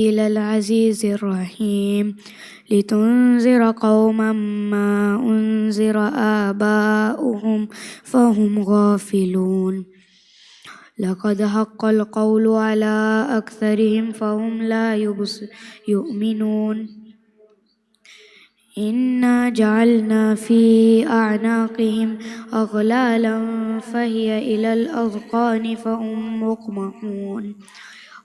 إلى العزيز الرحيم لتنذر قوما ما أنذر آباؤهم فهم غافلون لقد حق القول على أكثرهم فهم لا يؤمنون إنا جعلنا في أعناقهم أغلالا فهي إلى الأذقان فهم مقمحون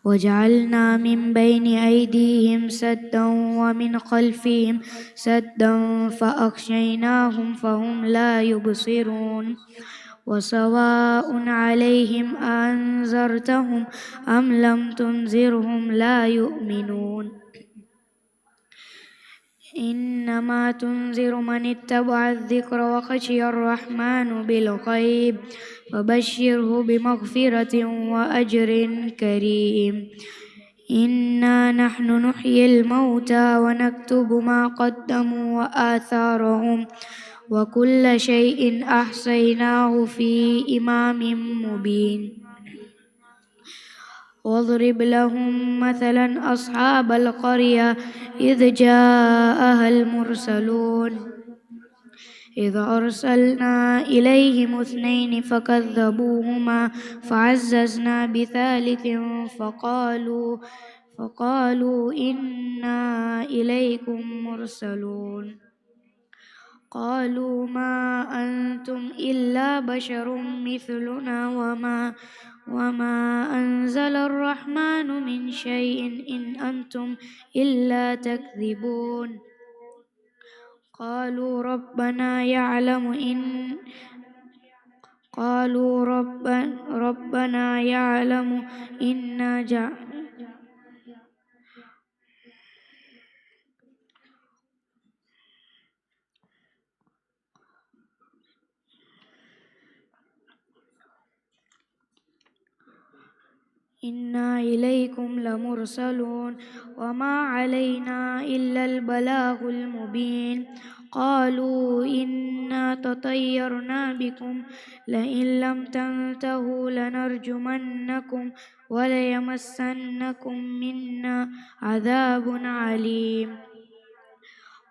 وجعلنا من بين أيديهم سدا ومن خلفهم سدا فأغشيناهم فهم لا يبصرون وسواء عليهم أنذرتهم أم لم تنذرهم لا يؤمنون إنما تنذر من اتبع الذكر وخشي الرحمن بالغيب فبشره بمغفرة وأجر كريم إنا نحن نحيي الموتى ونكتب ما قدموا وآثارهم وكل شيء أحصيناه في إمام مبين واضرب لهم مثلا أصحاب القرية إذ جاءها المرسلون إذ أرسلنا إليهم 2 فكذبوهما فعززنا بثالث فقالوا إنا إليكم مرسلون قالوا ما أنتم إلا بشر مثلنا وما أنزل الرحمن من شيء إن أنتم إلا تكذبون قالوا ربنا يعلم إنا إليكم لمرسلون وما علينا إلا البلاغ المبين قالوا إنا تطيرنا بكم لئن لم تنتهوا لنرجمنكم وليمسنكم منا عذاب عليم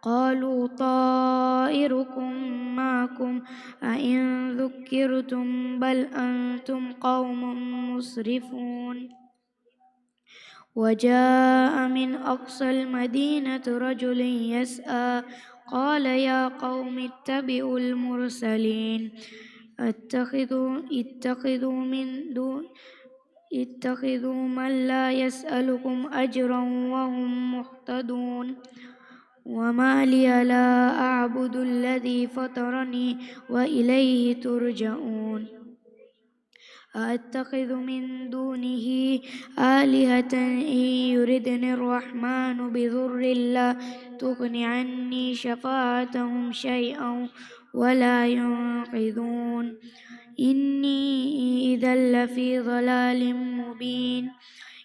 قالوا طائركم معكم أئن ذكرتم بل أنتم قوم مسرفون وجاء من أقصى المدينة رجل يسعى قال يا قوم اتبعوا المرسلين اتخذوا من لا يسألكم أجرا وهم مهتدون وما لي لا أعبد الذي فطرني وإليه ترجعون أأتخذ من دونه آلهة إن يردني الرحمن بضر لا تغن عني شفاعتهم شيئا ولا ينقذون إني إذا لفي ضلال مبين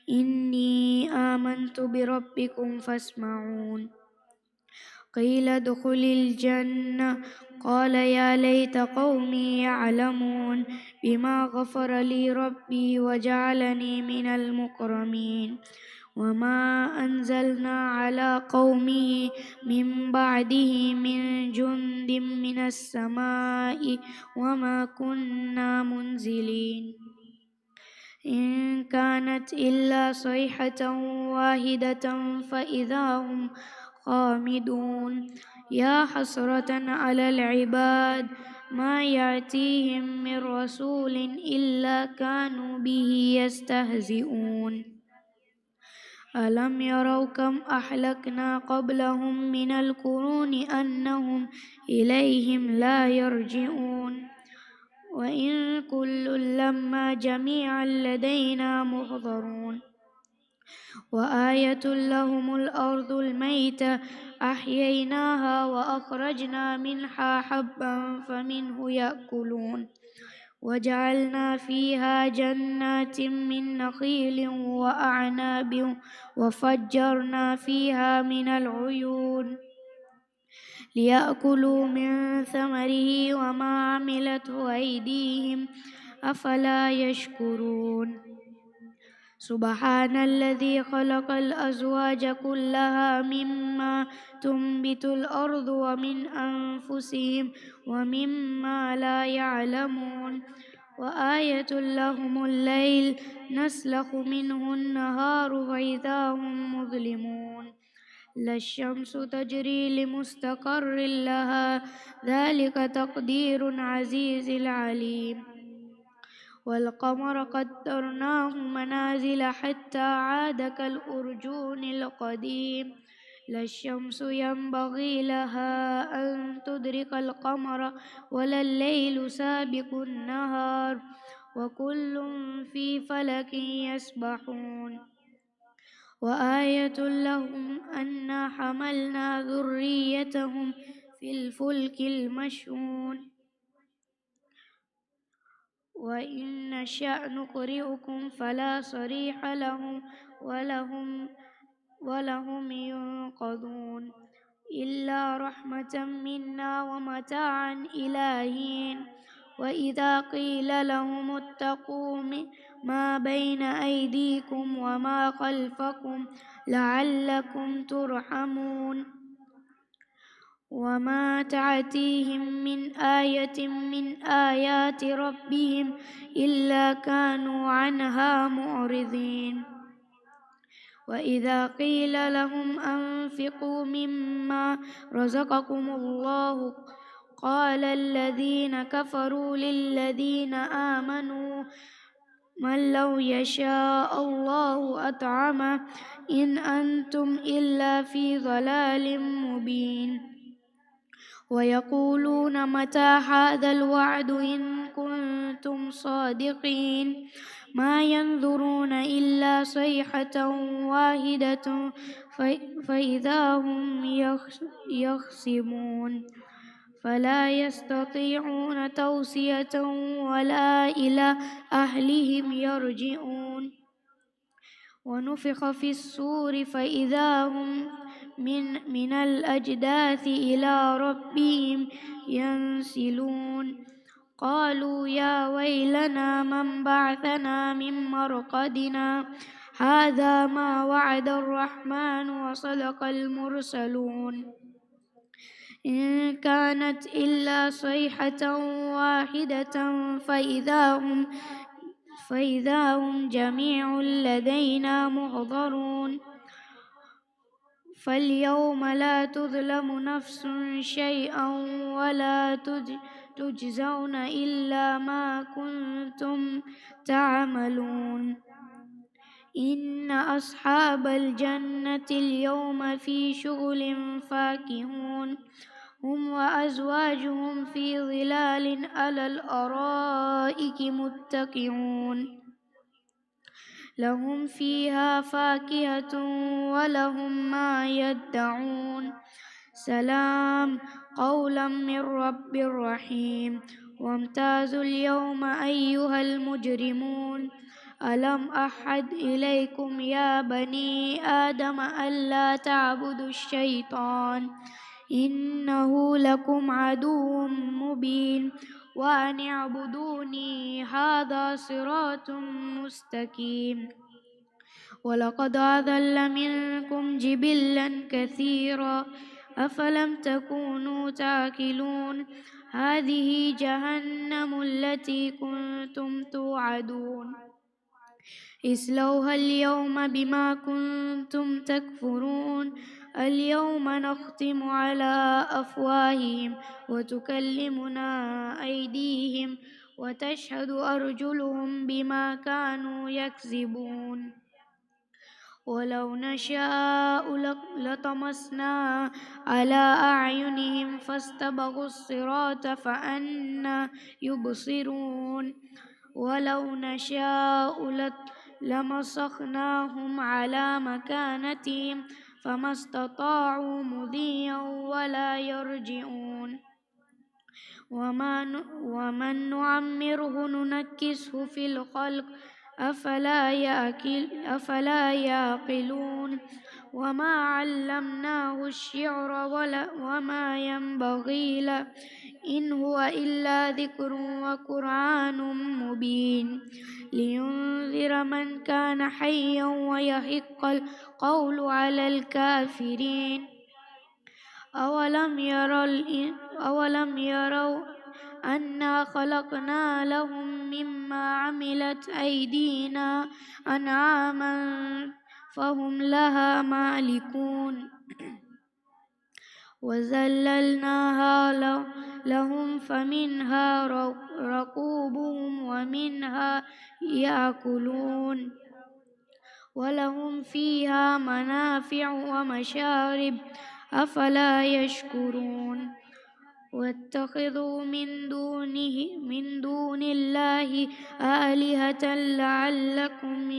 إني آمنت بربكم فاسمعون قيل ادخل الجنة قال يا ليت قومي يعلمون بما غفر لي ربي وجعلني من المكرمين وما أنزلنا على قومه من بعده من جند من السماء وما كنا منزلين إن كانت إلا صيحة واحدة فإذا هم خامدون يا حسرة على العباد ما يأتيهم من رسول إلا كانوا به يستهزئون ألم يروا كم أهلكنا قبلهم من القرون أنهم إليهم لا يرجعون وإن كل لما جميعا لدينا محضرون وآية لهم الأرض الميتة أحييناها وأخرجنا منها حبا فمنه يأكلون وجعلنا فيها جنات من نخيل وأعناب وفجرنا فيها من العيون ليأكلوا من ثمره وما عملته أيديهم أفلا يشكرون سبحان الذي خلق الأزواج كلها مما تنبت الأرض ومن أنفسهم ومما لا يعلمون وآية لهم الليل نسلخ منه النهار فإذا هم مظلمون لا الشمس تجري لمستقر لها ذلك تقدير عزيز العليم والقمر قدرناه منازل حتى عاد كالأرجون القديم لا الشمس ينبغي لها أن تدرك القمر ولا الليل سابق النهار وكل في فلك يسبحون وآية لهم أنا حملنا ذريتهم في الفلك المشحون وإن نشأ نقرئكم فلا صريح لهم ولهم ينقذون إلا رحمة منا ومتاعا إلى حين وإذا قيل لهم اتقوا ما بين أيديكم وما خلفكم لعلكم ترحمون وما تأتيهم من آية من آيات ربهم إلا كانوا عنها معرضين وإذا قيل لهم أنفقوا مما رزقكم الله قال الذين كفروا للذين آمنوا من لو يشاء الله أطعمه إن أنتم إلا في ضلال مبين ويقولون متى هذا الوعد إن كنتم صادقين ما ينظرون إلا صيحة واحدة فإذا هم يخصمون فلا يستطيعون توصية ولا إلى أهلهم يرجعون ونفخ في الصور فإذا هم من الأجداث إلى ربهم ينسلون قالوا يا ويلنا من بعثنا من مرقدنا هذا ما وعد الرحمن وصدق المرسلون إن كانت إلا صيحة واحدة فإذا هم جميع لدينا محضرون فاليوم لا تظلم نفس شيئا ولا تجزون إلا ما كنتم تعملون إن أصحاب الجنة اليوم في شغل فاكهون هم وأزواجهم في ظلال على الأرائك متكئون لهم فيها فاكهة ولهم ما يدعون سلام قولا من رب رحيم وامتازوا اليوم أيها المجرمون ألم أحد إليكم يا بني آدم ألا تعبدوا الشيطان إنه لكم عدو مبين وأن اعبدوني هذا صراط مستقيم ولقد أضل منكم جبلا كثيرا أفلم تكونوا تعقلون هذه جهنم التي كنتم توعدون اصلوها اليوم بما كنتم تكفرون اليوم نختم على أفواههم وتكلمنا أيديهم وتشهد أرجلهم بما كانوا يكسبون ولو نشاء لطمسنا على أعينهم فاستبقوا الصراط فأنى يبصرون ولو نشاء لمسخناهم على مكانتهم فما استطاعوا مضيا ولا يرجعون ومن نعمره ننكسه في الخلق أفلا يعقلون وما علمناه الشعر وما ينبغي له إن هو إلا ذكر وقرآن مبين لينذر من كان حيا ويحق القول على الكافرين أولم يروا أنا خلقنا لهم مما عملت أيدينا أنعاما فهم لها مالكون وذللناها لهم فمنها ركوبهم ومنها يأكلون ولهم فيها منافع ومشارب أفلا يشكرون واتخذوا من دون الله آلهة لعلكم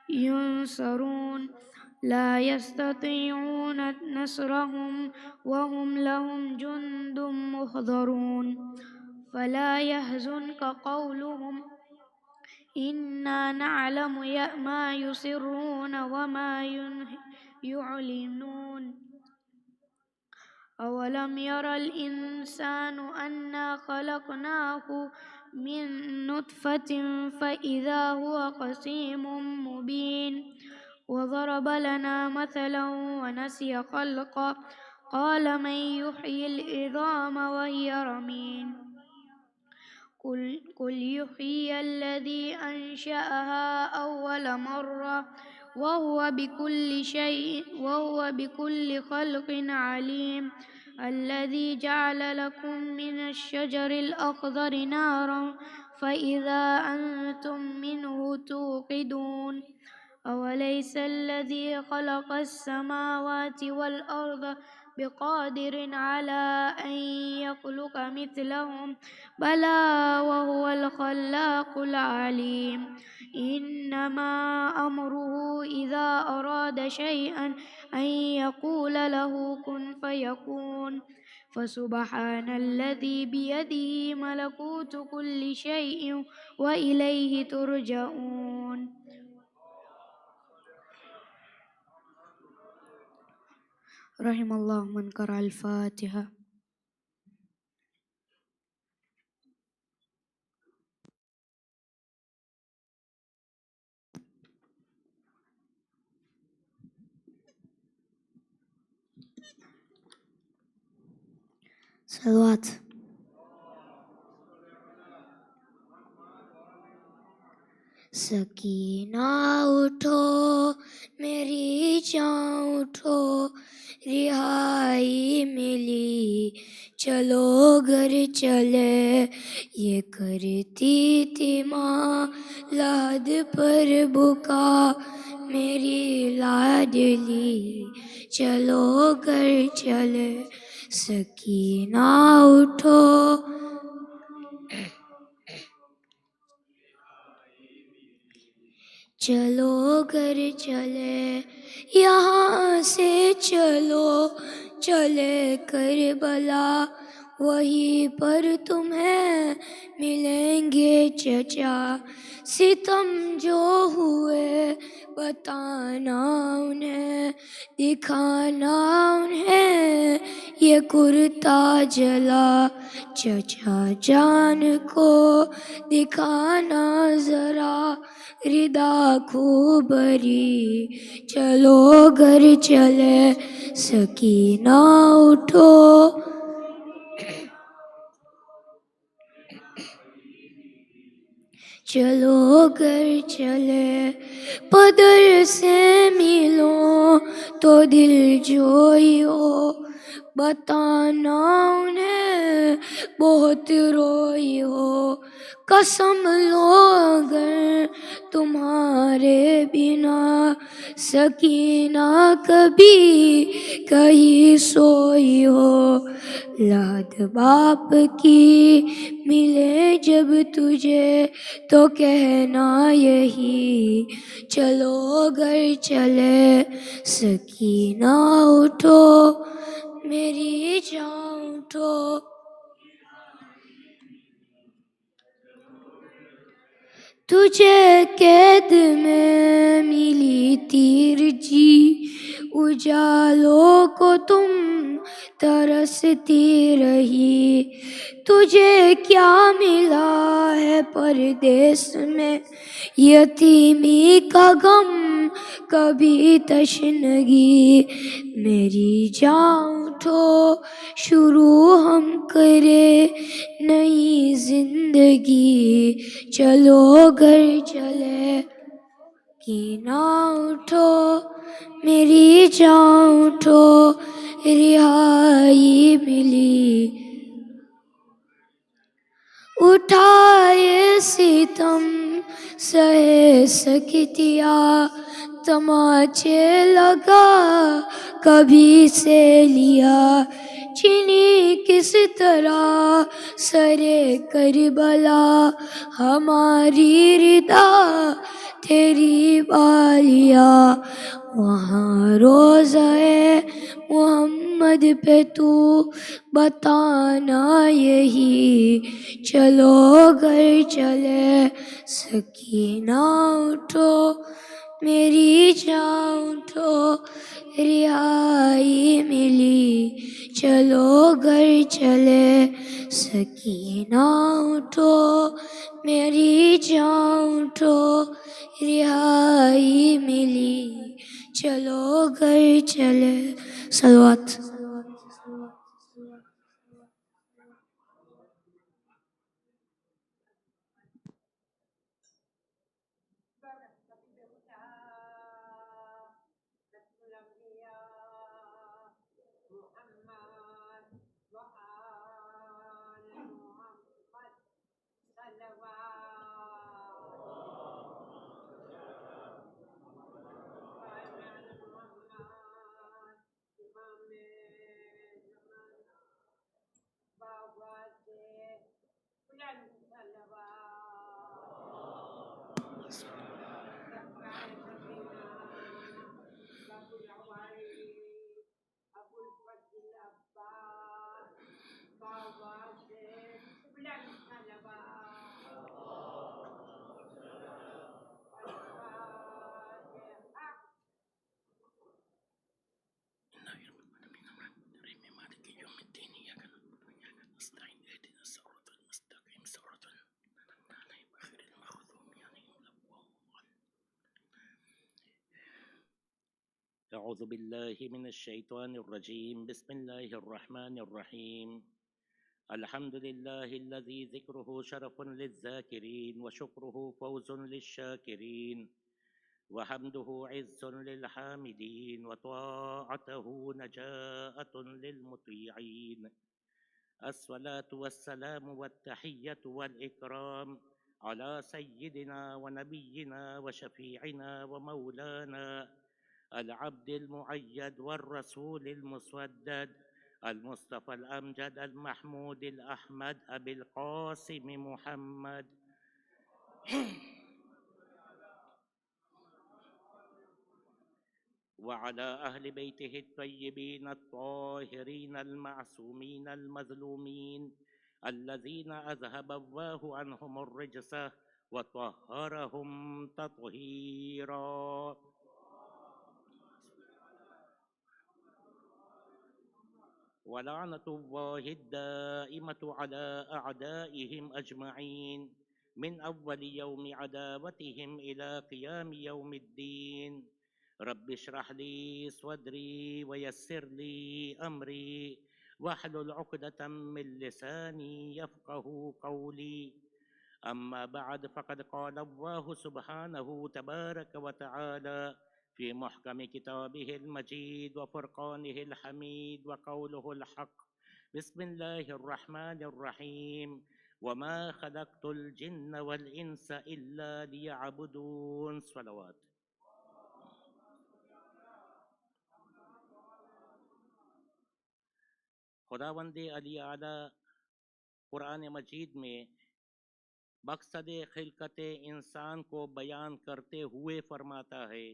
ينصرون لا يستطيعون نصرهم وهم لهم جند محضرون فلا يحزنك قولهم إنا نعلم ما يسرون وما يعلنون أولم ير الإنسان أنا خلقناه من نطفة فإذا هو خصيم مبين وضرب لنا مثلا ونسي خلقه قال من يحيي العظام وهي رميم قل يحيي الذي أنشأها أول مرة وهو بكل خلق عليم الذي جعل لكم من الشجر الأخضر نارا فإذا أنتم منه توقدون أوليس الذي خلق السماوات والأرض بقادر على أن يخلق مثلهم بلى وهو الخلاق العليم إنما أمره إذا أراد شيئا أن يقول له كن فيكون فسبحان الذي بيده ملكوت كل شيء وإليه ترجعون رحم الله من قرأ الفاتحة. صلوات. سکینہ اٹھو میری جان اٹھو رہائی ملی چلو گھر چلے یہ کرتی تھی ماں لاد پر بکا میری لاڈلی چلو گھر چلے سکینہ اٹھو چلو گھر چلے یہاں سے چلو چلے کربلا وہیں پر تمہیں ملیں گے چچا ستم جو ہوئے بتانا انہیں دکھانا انہیں یہ کرتا جلا چچا جان کو دکھانا ذرا ردا خوبری چلو گھر چلے سکینہ اٹھو چلو گھر چلے پدر سے ملو تو دل جوئی ہو بتانا انہیں بہت روئی ہو قسم لو اگر تمہارے بنا سکینہ کبھی کہیں سوئی ہو لاد باپ کی ملے جب تجھے تو کہنا یہی چلو گھر چلے سکینہ اٹھو میری جان اٹھو تجھے قید میں ملی تیرجی، اجالوں کو تم ترستی رہی، تجھے کیا ملا ہے پردیس میں، یتیمی کا غم کبھی تشنگی، میری جان اٹھو شروع ہم کرے نئی زندگی، چلو گھر چلے کہ نہ اٹھو میری جان اٹھو، رہائی ملی، اٹھائے ستم سہے سکتیا، تماچے لگا کبھی سے لیا، چنی کس طرح سرے کربلا، ہماری ردا تیری بالیا، وہاں روضہ محمد پہ تو بتانا یہی، چلو گھر چلے سکینہ اٹھو میری جان اٹھو، رہائی ملی، چلو گھر چلے سکینہ اٹھو میری جان اٹھو، رہائی ملی، چلو گھر چلے، صلوات۔ أعوذ بالله من الشيطان الرجيم. بسم الله الرحمن الرحيم. الحمد لله الذي ذكره شرف للذاكرين وشكره فوز للشاكرين وحمده عز للحامدين وطاعته نجاءة للمطيعين. الصلاة والسلام والتحية والإكرام على سيدنا ونبينا وشفيعنا ومولانا العبد المؤيد والرسول المسودد المصطفى الأمجد المحمود الأحمد أبي القاسم محمد وعلى أهل بيته الطيبين الطاهرين المعصومين المظلومين الذين أذهب الله عنهم الرجس وطهرهم تطهيرا. ولعنة الله الدائمة على أعدائهم أجمعين من أول يوم عداوتهم إلى قيام يوم الدين. رب اشرح لي صدري ويسر لي أمري واحلل عقدة من لساني يفقه قولي. أما بعد، فقد قال الله سبحانه تبارك وتعالى في محكم كتابه المجيد وفرقانه الحميد وقوله الحق: بسم الله الرحمن الرحيم. وما خلقت الجن والإنس إلا ليعبدون. صلوات. خداوند علی اعلیٰ قرآن مجید میں مقصد خلقت انسان کو بیان کرتے ہوئے فرماتا ہے: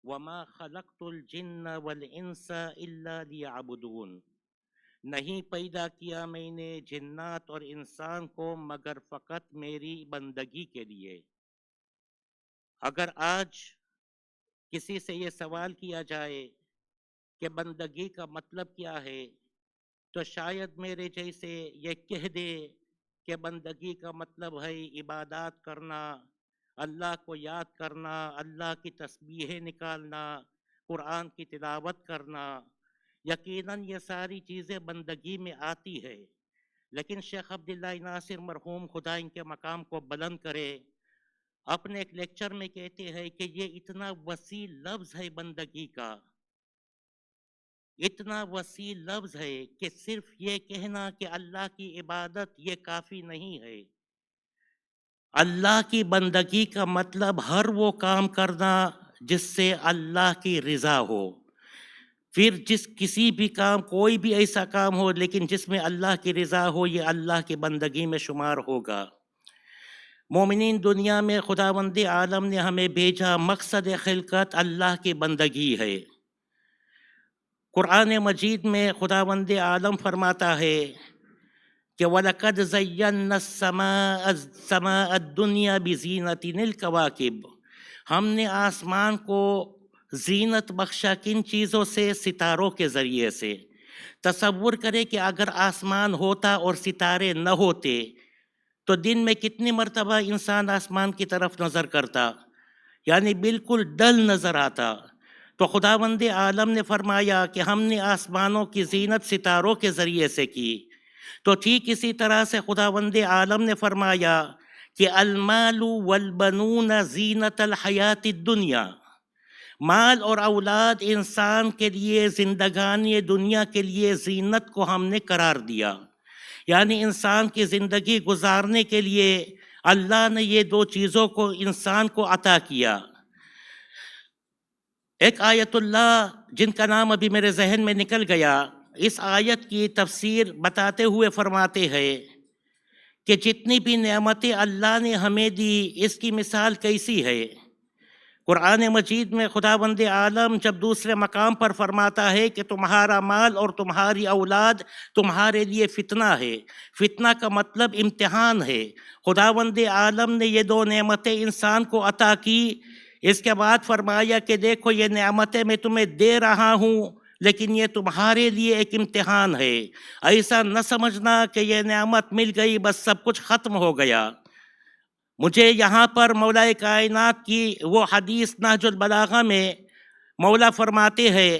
وما خلقت الجن والانس الا لیعبدون. نہیں پیدا کیا میں نے جنات اور انسان کو مگر فقط میری بندگی کے لیے۔ اگر آج کسی سے یہ سوال کیا جائے کہ بندگی کا مطلب کیا ہے، تو شاید میرے جیسے یہ کہہ دے کہ بندگی کا مطلب ہے عبادات کرنا، اللہ کو یاد کرنا، اللہ کی تسبیحیں نکالنا، قرآن کی تلاوت کرنا۔ یقیناً یہ ساری چیزیں بندگی میں آتی ہے، لیکن شیخ عبداللہ ناصر مرحوم خدا ان کے مقام کو بلند کرے اپنے ایک لیکچر میں کہتے ہیں کہ یہ اتنا وسیع لفظ ہے بندگی کا، اتنا وسیع لفظ ہے کہ صرف یہ کہنا کہ اللہ کی عبادت یہ کافی نہیں ہے۔ اللہ کی بندگی کا مطلب ہر وہ کام کرنا جس سے اللہ کی رضا ہو، پھر کسی بھی کام، کوئی بھی ایسا کام ہو لیکن جس میں اللہ کی رضا ہو، یہ اللہ کی بندگی میں شمار ہوگا۔ مومنین، دنیا میں خداوند عالم نے ہمیں بھیجا، مقصد خلقت اللہ کی بندگی ہے۔ قرآن مجید میں خداوند عالم فرماتا ہے کہ وَلَقَدْ زَيَّنَّا السَّمَاءَ الدُّنْيَا بِزِينَةٍ الْكَوَاكِبِ، ہم نے آسمان کو زینت بخشا کن چیزوں سے؟ ستاروں کے ذریعے سے۔ تصور کرے کہ اگر آسمان ہوتا اور ستارے نہ ہوتے تو دن میں کتنی مرتبہ انسان آسمان کی طرف نظر کرتا؟ یعنی بالکل ڈل نظر آتا۔ تو خداوند عالم نے فرمایا کہ ہم نے آسمانوں کی زینت ستاروں کے ذریعے سے کی۔ تو ٹھیک اسی طرح سے خداوند عالم نے فرمایا کہ المال والبنون زینت الحیات الدنیا، مال اور اولاد انسان کے لیے، زندگانی دنیا کے لیے زینت کو ہم نے قرار دیا۔ یعنی انسان کی زندگی گزارنے کے لیے اللہ نے یہ دو چیزوں کو انسان کو عطا کیا۔ ایک آیت اللہ جن کا نام ابھی میرے ذہن میں نکل گیا، اس آیت کی تفسیر بتاتے ہوئے فرماتے ہیں کہ جتنی بھی نعمتیں اللہ نے ہمیں دی، اس کی مثال کیسی ہے؟ قرآن مجید میں خداوند عالم جب دوسرے مقام پر فرماتا ہے کہ تمہارا مال اور تمہاری اولاد تمہارے لیے فتنہ ہے، فتنہ کا مطلب امتحان ہے۔ خداوند عالم نے یہ دو نعمتیں انسان کو عطا کی، اس کے بعد فرمایا کہ دیکھو یہ نعمتیں میں تمہیں دے رہا ہوں، لیکن یہ تمہارے لیے ایک امتحان ہے۔ ایسا نہ سمجھنا کہ یہ نعمت مل گئی بس سب کچھ ختم ہو گیا۔ مجھے یہاں پر مولا کائنات کی وہ حدیث نہج البلاغہ میں مولا فرماتے ہیں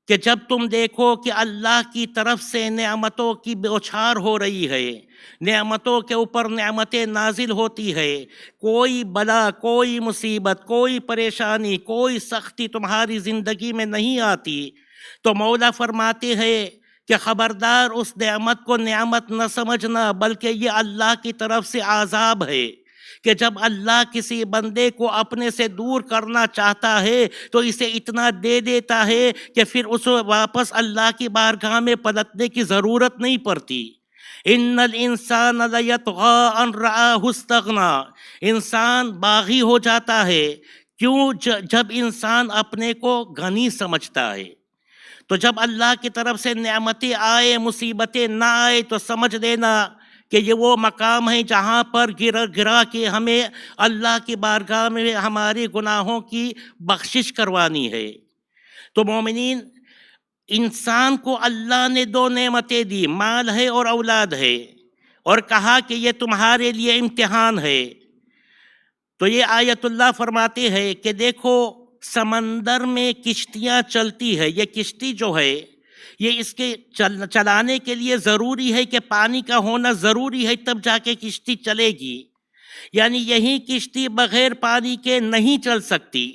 کہ جب تم دیکھو کہ اللہ کی طرف سے نعمتوں کی بوچھار ہو رہی ہے، نعمتوں کے اوپر نعمتیں نازل ہوتی ہے، کوئی بلا، کوئی مصیبت، کوئی پریشانی، کوئی سختی تمہاری زندگی میں نہیں آتی، تو مولا فرماتے ہیں کہ خبردار اس نعمت کو نعمت نہ سمجھنا، بلکہ یہ اللہ کی طرف سے عذاب ہے کہ جب اللہ کسی بندے کو اپنے سے دور کرنا چاہتا ہے تو اسے اتنا دے دیتا ہے کہ پھر اسے واپس اللہ کی بارگاہ میں پلٹنے کی ضرورت نہیں پڑتی۔ ان الانسان لیطغی ان رآہ استغنی، انسان باغی ہو جاتا ہے، کیوں؟ جب انسان اپنے کو غنی سمجھتا ہے۔ تو جب اللہ کی طرف سے نعمتیں آئے، مصیبتیں نہ آئے، تو سمجھ لینا کہ یہ وہ مقام ہے جہاں پر گرا کے ہمیں اللہ کی بارگاہ میں ہمارے گناہوں کی بخشش کروانی ہے۔ تو مومنین، انسان کو اللہ نے دو نعمتیں دی، مال ہے اور اولاد ہے، اور کہا کہ یہ تمہارے لیے امتحان ہے۔ تو یہ آیت اللہ فرماتے ہیں کہ دیکھو سمندر میں کشتیاں چلتی ہے، یہ کشتی جو ہے یہ اس کے چلانے کے لیے ضروری ہے کہ پانی کا ہونا ضروری ہے، تب جا کے کشتی چلے گی۔ یعنی یہی کشتی بغیر پانی کے نہیں چل سکتی،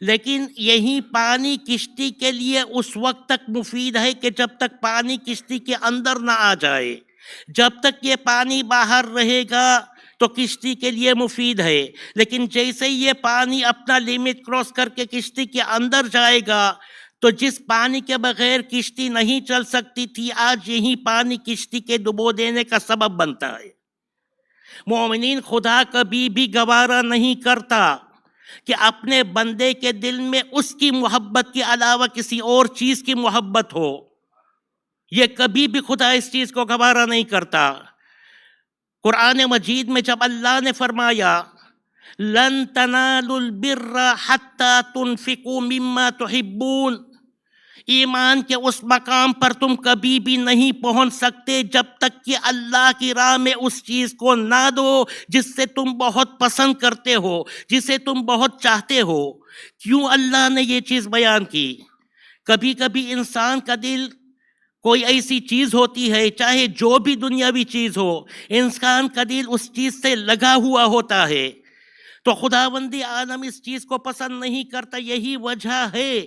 لیکن یہی پانی کشتی کے لیے اس وقت تک مفید ہے کہ جب تک پانی کشتی کے اندر نہ آ جائے۔ جب تک یہ پانی باہر رہے گا تو کشتی کے لیے مفید ہے، لیکن جیسے ہی یہ پانی اپنا لیمٹ کراس کر کے کشتی کے اندر جائے گا تو جس پانی کے بغیر کشتی نہیں چل سکتی تھی، آج یہی پانی کشتی کے ڈبو دینے کا سبب بنتا ہے۔ مومنین، خدا کبھی بھی گوارا نہیں کرتا کہ اپنے بندے کے دل میں اس کی محبت کے علاوہ کسی اور چیز کی محبت ہو۔ یہ کبھی بھی خدا اس چیز کو گوارا نہیں کرتا۔ قرآن مجید میں جب اللہ نے فرمایا لن تنالوا البر حتی تنفقوا مما تحبون، ایمان کے اس مقام پر تم کبھی بھی نہیں پہنچ سکتے جب تک کہ اللہ کی راہ میں اس چیز کو نہ دو جس سے تم بہت پسند کرتے ہو، جسے تم بہت چاہتے ہو۔ کیوں اللہ نے یہ چیز بیان کی؟ کبھی کبھی انسان کا دل کوئی ایسی چیز ہوتی ہے، چاہے جو بھی دنیاوی چیز ہو، انسان کا دل اس چیز سے لگا ہوا ہوتا ہے، تو خداوند عالم اس چیز کو پسند نہیں کرتا۔ یہی وجہ ہے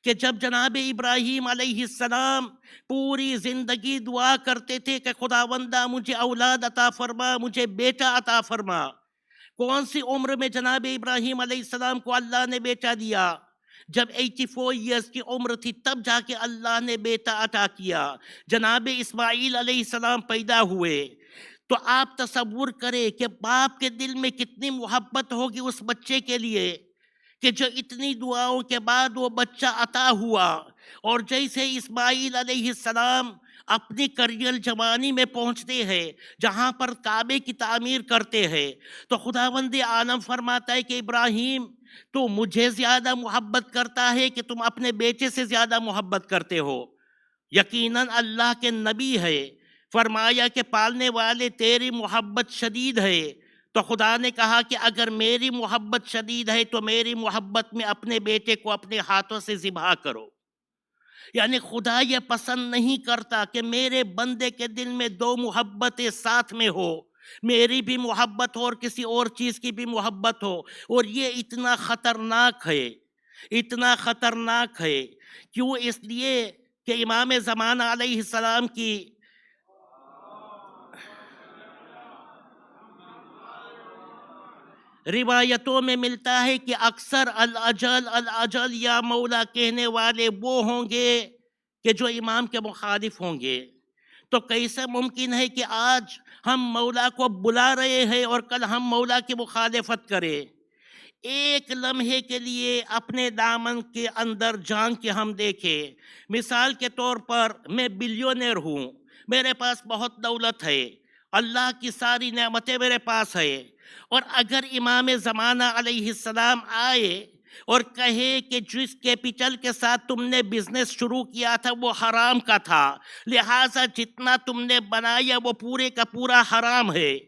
کہ جب جناب ابراہیم علیہ السلام پوری زندگی دعا کرتے تھے کہ خداوندہ مجھے اولاد عطا فرما، مجھے بیٹا عطا فرما، کون سی عمر میں جناب ابراہیم علیہ السلام کو اللہ نے بیٹا دیا؟ جب 84 ایئرس کی عمر تھی تب جا کے اللہ نے بیٹا عطا کیا۔ جناب اسماعیل علیہ السلام پیدا ہوئے، تو آپ تصور کریں کہ باپ کے دل میں کتنی محبت ہوگی اس بچے کے لیے کہ جو اتنی دعاؤں کے بعد وہ بچہ عطا ہوا۔ اور جیسے اسماعیل علیہ السلام اپنی کریل جوانی میں پہنچتے ہیں جہاں پر کعبے کی تعمیر کرتے ہیں، تو خداوند عالم فرماتا ہے کہ ابراہیم تو مجھے زیادہ محبت کرتا ہے کہ تم اپنے بیٹے سے زیادہ محبت کرتے ہو؟ یقیناً اللہ کے نبی ہے، فرمایا کہ پالنے والے تیری محبت شدید ہے۔ تو خدا نے کہا کہ اگر میری محبت شدید ہے تو میری محبت میں اپنے بیٹے کو اپنے ہاتھوں سے ذبح کرو۔ یعنی خدا یہ پسند نہیں کرتا کہ میرے بندے کے دل میں دو محبتیں ساتھ میں ہو، میری بھی محبت ہو اور کسی اور چیز کی بھی محبت ہو۔ اور یہ اتنا خطرناک ہے، اتنا خطرناک ہے۔ کیوں؟ اس لیے کہ امام زمانہ علیہ السلام کی روایتوں میں ملتا ہے کہ اکثر الاجل الاجل یا مولا کہنے والے وہ ہوں گے کہ جو امام کے مخالف ہوں گے۔ تو کیسے ممکن ہے کہ آج ہم مولا کو بلا رہے ہیں اور کل ہم مولا کی مخالفت کریں؟ ایک لمحے کے لیے اپنے دامن کے اندر جان کے ہم دیکھیں۔ مثال کے طور پر میں بلیونیر ہوں، میرے پاس بہت دولت ہے، اللہ کی ساری نعمتیں میرے پاس ہے، اور اگر امام زمانہ علیہ السلام آئے اور کہے کہ جس کیپٹل کے ساتھ تم نے بزنس شروع کیا تھا وہ حرام کا تھا، لہٰذا جتنا تم نے بنایا وہ پورے کا پورا حرام ہے،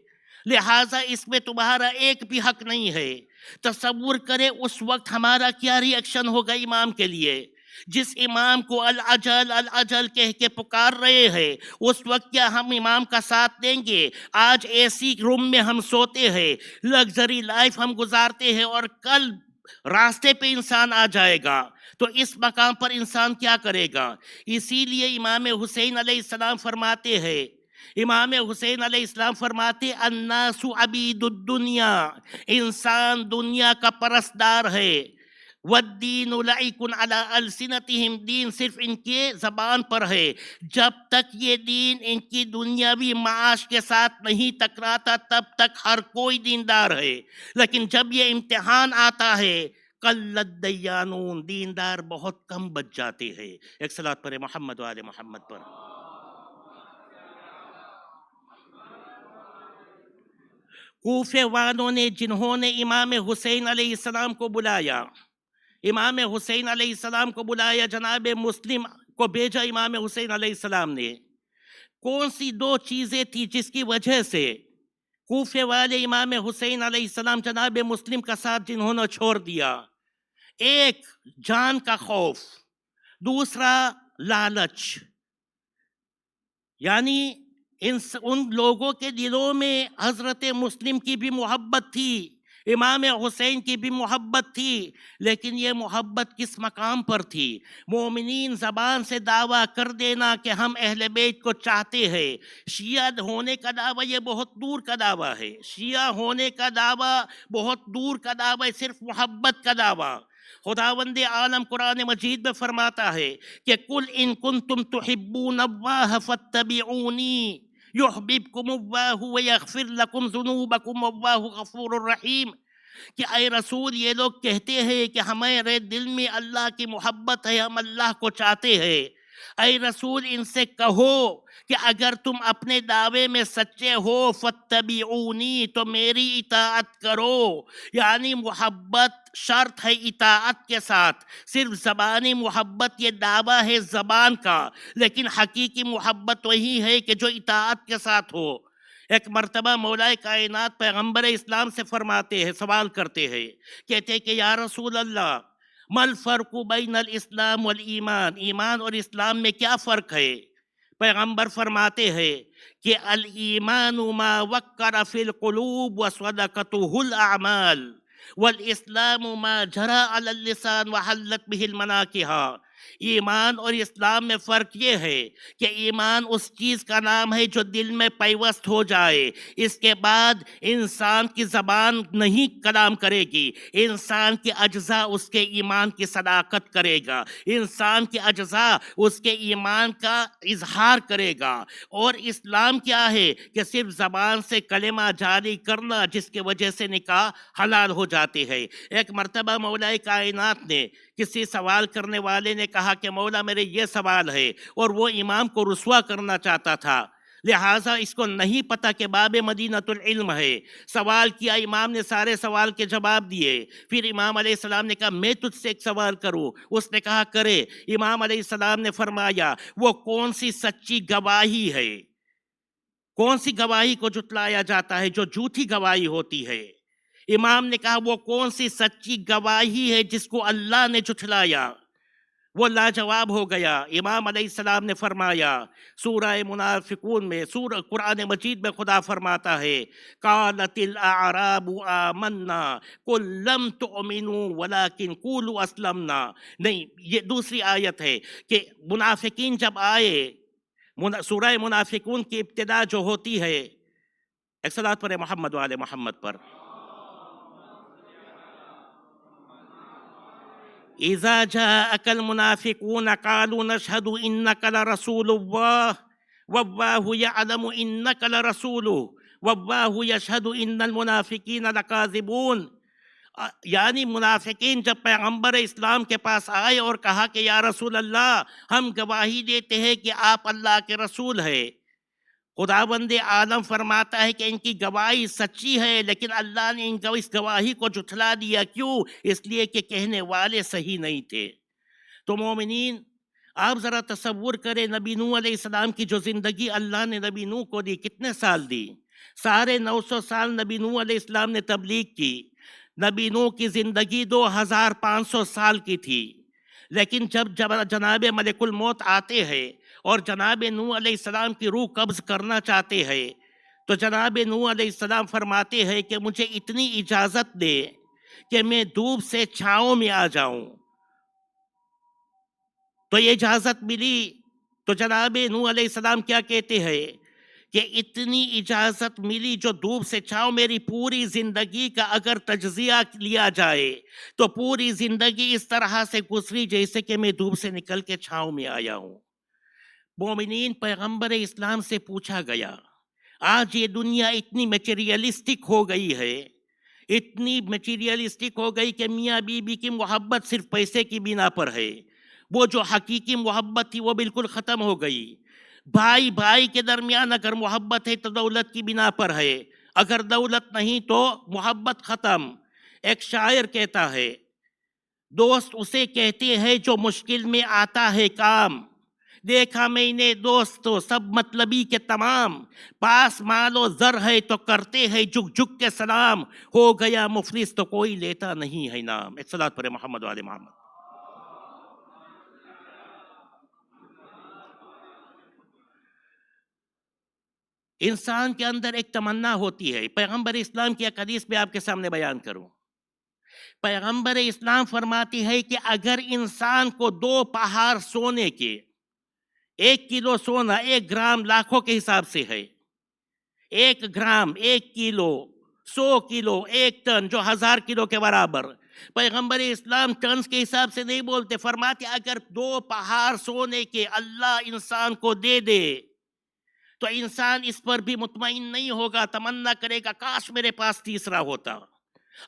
لہٰذا اس میں تمہارا ایک بھی حق نہیں ہے، تصور کرے اس وقت ہمارا کیا ری ایکشن ہوگا امام کے لیے؟ جس امام کو الاجل الاجل کہہ کے پکار رہے ہیں، اس وقت کیا ہم امام کا ساتھ دیں گے؟ آج اے سی روم میں ہم سوتے ہیں، لگژری لائف ہم گزارتے ہیں، اور کل راستے پہ انسان آ جائے گا تو اس مقام پر انسان کیا کرے گا؟ اسی لیے امام حسین علیہ السلام فرماتے ہیں، امام حسین علیہ السلام فرماتے الناس عبید الدنیا، انسان دنیا کا پرستار ہے، والدین لعق علی السنتہم، دین صرف ان کے زبان پر ہے۔ جب تک یہ دین ان کی دنیاوی معاش کے ساتھ نہیں ٹکراتا تب تک ہر کوئی دیندار ہے، لیکن جب یہ امتحان آتا ہے قلت دیانون، دیندار بہت کم بچ جاتے ہیں۔ ایک صلاۃ پر محمد و آل محمد پر۔ کوفے والوں نے جنہوں نے امام حسین علیہ السلام کو بلایا، امام حسین علیہ السلام کو بلایا، جناب مسلم کو بھیجا امام حسین علیہ السلام نے، کون سی دو چیزیں تھی جس کی وجہ سے کوفے والے امام حسین علیہ السلام جناب مسلم کا ساتھ جنہوں نے چھوڑ دیا؟ ایک جان کا خوف، دوسرا لالچ۔ یعنی ان لوگوں کے دلوں میں حضرت مسلم کی بھی محبت تھی، امام حسین کی بھی محبت تھی، لیکن یہ محبت کس مقام پر تھی؟ مومنین زبان سے دعویٰ کر دینا کہ ہم اہل بیت کو چاہتے ہیں، شیعہ ہونے کا دعویٰ یہ بہت دور کا دعویٰ ہے، شیعہ ہونے کا دعویٰ بہت دور کا دعویٰ ہے، صرف محبت کا دعویٰ۔ خداوند عالم قرآن مجید میں فرماتا ہے کہ قل ان کنتم تحبون اللہ فاتبعونی یحببکم اللہ ویغفر لکم ذنوبکم واللہ غفور الرحیم، کہ اے رسول یہ لوگ کہتے ہیں کہ ہمارے دل میں اللہ کی محبت ہے، ہم اللہ کو چاہتے ہیں، اے رسول ان سے کہو کہ اگر تم اپنے دعوے میں سچے ہو فاتبعونی تو میری اطاعت کرو، یعنی محبت شرط ہے اطاعت کے ساتھ۔ صرف زبانی محبت یہ دعویٰ ہے زبان کا، لیکن حقیقی محبت وہی ہے کہ جو اطاعت کے ساتھ ہو۔ ایک مرتبہ مولا کائنات پیغمبر اسلام سے فرماتے ہیں، سوال کرتے ہیں، کہتے ہیں کہ یا رسول اللہ ما الفرق بین الاسلام والایمان، ایمان اور اسلام میں کیا فرق ہے؟ پیغمبر فرماتے ہیں کہ الایمان ما وقر فی القلوب وصدقته الاعمال والاسلام ما جرى على اللسان وحلت به المناکح۔ ایمان اور اسلام میں فرق یہ ہے کہ ایمان اس چیز کا نام ہے جو دل میں پیوست ہو جائے، اس کے بعد انسان کی زبان نہیں کلام کرے گی، انسان کے اجزاء اس کے ایمان کی صداقت کرے گا، انسان کے اجزاء اس کے ایمان کا اظہار کرے گا۔ اور اسلام کیا ہے کہ صرف زبان سے کلمہ جاری کرنا جس کی وجہ سے نکاح حلال ہو جاتے ہیں۔ ایک مرتبہ مولا کائنات نے کسی سوال کرنے والے نے کہا کہ مولا میرے یہ سوال ہے، اور وہ امام کو رسوا کرنا چاہتا تھا، لہٰذا اس کو نہیں پتا کہ باب مدینۃ العلم ہے۔ سوال کیا، امام نے سارے سوال کے جواب دیے، پھر امام علیہ السلام نے کہا میں تجھ سے ایک سوال کروں؟ اس نے کہا کرے۔ امام علیہ السلام نے فرمایا وہ کون سی سچی گواہی ہے؟ کون سی گواہی کو جھٹلایا جاتا ہے جو جھوٹی گواہی ہوتی ہے؟ امام نے کہا وہ کون سی سچی گواہی ہے جس کو اللہ نے جھٹلایا؟ وہ لاجواب ہو گیا۔ امام علیہ السلام نے فرمایا، سورہ منافقون میں، سورہ قرآن مجید میں خدا فرماتا ہے قالت الاعراب آمنا قل لم تؤمنوا ولکن قولوا اسلمنا۔ نہیں، یہ دوسری آیت ہے کہ منافقین جب آئے، سورہ منافقون کی ابتدا جو ہوتی ہے، ایک صلوات پڑھے محمد وآل محمد پر، اذا جاءك المنافقون قالوا نشهد انك لرسول الله والله يعلم انك لرسوله والله يشهد ان المنافقين لكاذبون۔ یعنی منافقین جب پیغمبر اسلام کے پاس آئے اور کہا کہ یا رسول اللہ ہم گواہی دیتے ہیں کہ آپ اللہ کے رسول ہیں، خداوند عالم فرماتا ہے کہ ان کی گواہی سچی ہے، لیکن اللہ نے اس گواہی کو جھٹلا دیا۔ کیوں؟ اس لیے کہ کہنے والے صحیح نہیں تھے۔ تو مومنین، آپ ذرا تصور کریں نبی نوح علیہ السلام کی جو زندگی اللہ نے نبی نوح کو دی، کتنے سال دی؟ سارے 900 سال نبی نوح علیہ السلام نے تبلیغ کی۔ نبی نوح کی زندگی 2500 سال کی تھی، لیکن جب جناب ملک الموت آتے ہیں اور جناب نوح علیہ السلام کی روح قبض کرنا چاہتے ہیں، تو جناب نوح علیہ السلام فرماتے ہیں کہ مجھے اتنی اجازت دے کہ میں دھوپ سے چھاؤں میں آ جاؤں۔ تو یہ اجازت ملی تو جناب نوح علیہ السلام کیا کہتے ہیں کہ اتنی اجازت ملی جو دھوپ سے چھاؤں، میری پوری زندگی کا اگر تجزیہ لیا جائے تو پوری زندگی اس طرح سے گزری جیسے کہ میں دھوپ سے نکل کے چھاؤں میں آیا ہوں۔ مومنین، پیغمبر اسلام سے پوچھا گیا، آج یہ دنیا اتنی میٹیریلسٹک ہو گئی ہے، اتنی میٹیریلسٹک ہو گئی کہ میاں بیوی کی محبت صرف پیسے کی بنا پر ہے، وہ جو حقیقی محبت تھی وہ بالکل ختم ہو گئی۔ بھائی بھائی کے درمیان اگر محبت ہے تو دولت کی بنا پر ہے، اگر دولت نہیں تو محبت ختم۔ ایک شاعر کہتا ہے، دوست اسے کہتے ہیں جو مشکل میں آتا ہے کام، دیکھا میں نے دوست تو سب مطلبی کے تمام، پاس مال و زر ہے تو کرتے ہیں جھک جھک کے سلام، ہو گیا مفلس تو کوئی لیتا نہیں ہے نام۔ ایک صلوات پر محمد وآل محمد۔ انسان کے اندر ایک تمنا ہوتی ہے، پیغمبر اسلام کی ایک حدیث میں آپ کے سامنے بیان کروں۔ پیغمبر اسلام فرماتی ہے کہ اگر انسان کو 2 پہاڑ سونے کے، 1 کلو سونا 1 گرام لاکھوں کے حساب سے ہے، 1 گرام 1 کلو 100 کلو 1 ٹن جو 1000 کلو کے برابر، پیغمبر اسلام ٹنز کے حساب سے نہیں بولتے، فرماتے اگر 2 پہاڑ سونے کے اللہ انسان کو دے دے تو انسان اس پر بھی مطمئن نہیں ہوگا، تمنا کرے گا کاش میرے پاس تیسرا ہوتا،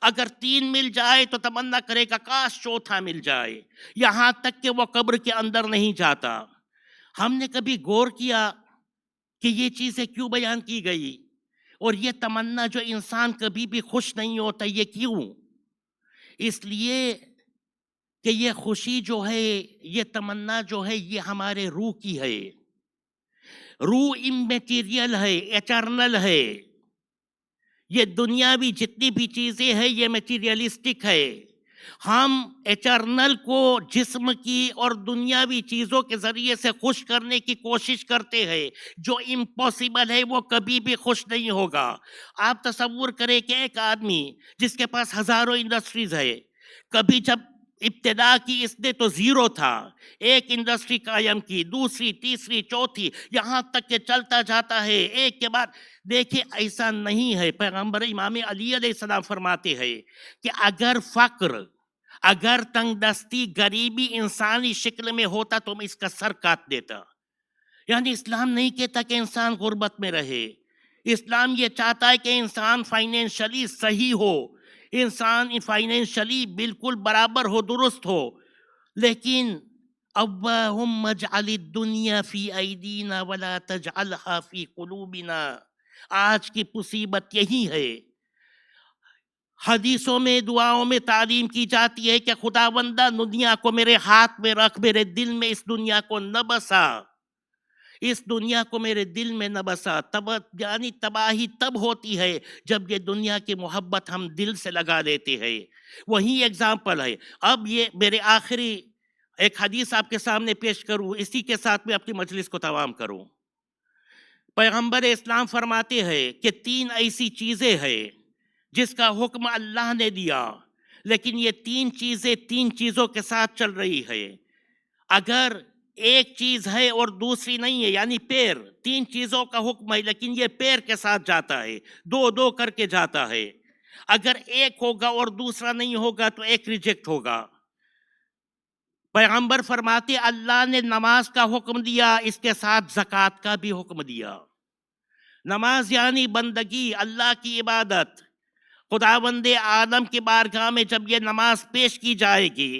اگر 3 مل جائے تو تمنا کرے گا کاش چوتھا مل جائے، یہاں تک کہ وہ قبر کے اندر نہیں جاتا۔ ہم نے کبھی غور کیا کہ یہ چیزیں کیوں بیان کی گئی؟ اور یہ تمنا جو انسان کبھی بھی خوش نہیں ہوتا، یہ کیوں؟ اس لیے کہ یہ خوشی جو ہے، یہ تمنا جو ہے، یہ ہمارے روح کی ہے۔ روح امیٹیریل ہے، ایٹرنل ہے۔ یہ دنیاوی جتنی بھی چیزیں ہیں یہ میٹیریلسٹک ہے۔ ہم ایٹرنل کو جسم کی اور دنیاوی چیزوں کے ذریعے سے خوش کرنے کی کوشش کرتے ہیں، جو امپاسبل ہے، وہ کبھی بھی خوش نہیں ہوگا۔ آپ تصور کریں کہ ایک آدمی جس کے پاس ہزاروں انڈسٹریز ہے، کبھی جب ابتدا کی اس نے تو زیرو تھا، ایک انڈسٹری قائم کی، دوسری، تیسری، چوتھی، یہاں تک کہ چلتا جاتا ہے ایک کے بعد۔ دیکھیں ایسا نہیں ہے۔ پیغمبر امام علی علیہ السلام فرماتے ہیں کہ اگر فقر، اگر تنگ دستی، غریبی انسانی شکل میں ہوتا تو میں اس کا سر کاٹ دیتا۔ یعنی اسلام نہیں کہتا کہ انسان غربت میں رہے، اسلام یہ چاہتا ہے کہ انسان فائنینشلی صحیح ہو، انسان فائنینشلی بالکل برابر ہو، درست ہو۔ لیکن اللہم اجعل الدنیا فی ایدینا ولا تجعلها فی قلوبنا، آج کی مصیبت یہی ہے۔ حدیثوں میں، دعاؤں میں تعلیم کی جاتی ہے کہ خداوندہ دنیا کو میرے ہاتھ میں رکھ، میرے دل میں اس دنیا کو نہ بسا، اس دنیا کو میرے دل میں نہ بسا۔ یعنی تباہی تب ہوتی ہے جب یہ دنیا کی محبت ہم دل سے لگا لیتے ہیں۔ وہی ایگزامپل ہے۔ اب یہ میرے آخری ایک حدیث آپ کے سامنے پیش کروں، اسی کے ساتھ میں اپنی مجلس کو تمام کروں۔ پیغمبر اسلام فرماتے ہیں کہ 3 ایسی چیزیں ہیں جس کا حکم اللہ نے دیا، لیکن یہ 3 چیزیں 3 چیزوں کے ساتھ چل رہی ہے۔ اگر ایک چیز ہے اور دوسری نہیں ہے، یعنی پیر، 3 چیزوں کا حکم ہے لیکن یہ پیر کے ساتھ جاتا ہے، 2 کر کے جاتا ہے۔ اگر ایک ہوگا اور دوسرا نہیں ہوگا تو ایک ریجیکٹ ہوگا۔ پیغمبر فرماتے اللہ نے نماز کا حکم دیا، اس کے ساتھ زکوٰۃ کا بھی حکم دیا۔ نماز یعنی بندگی، اللہ کی عبادت۔ خداوند عالم کی بارگاہ میں جب یہ نماز پیش کی جائے گی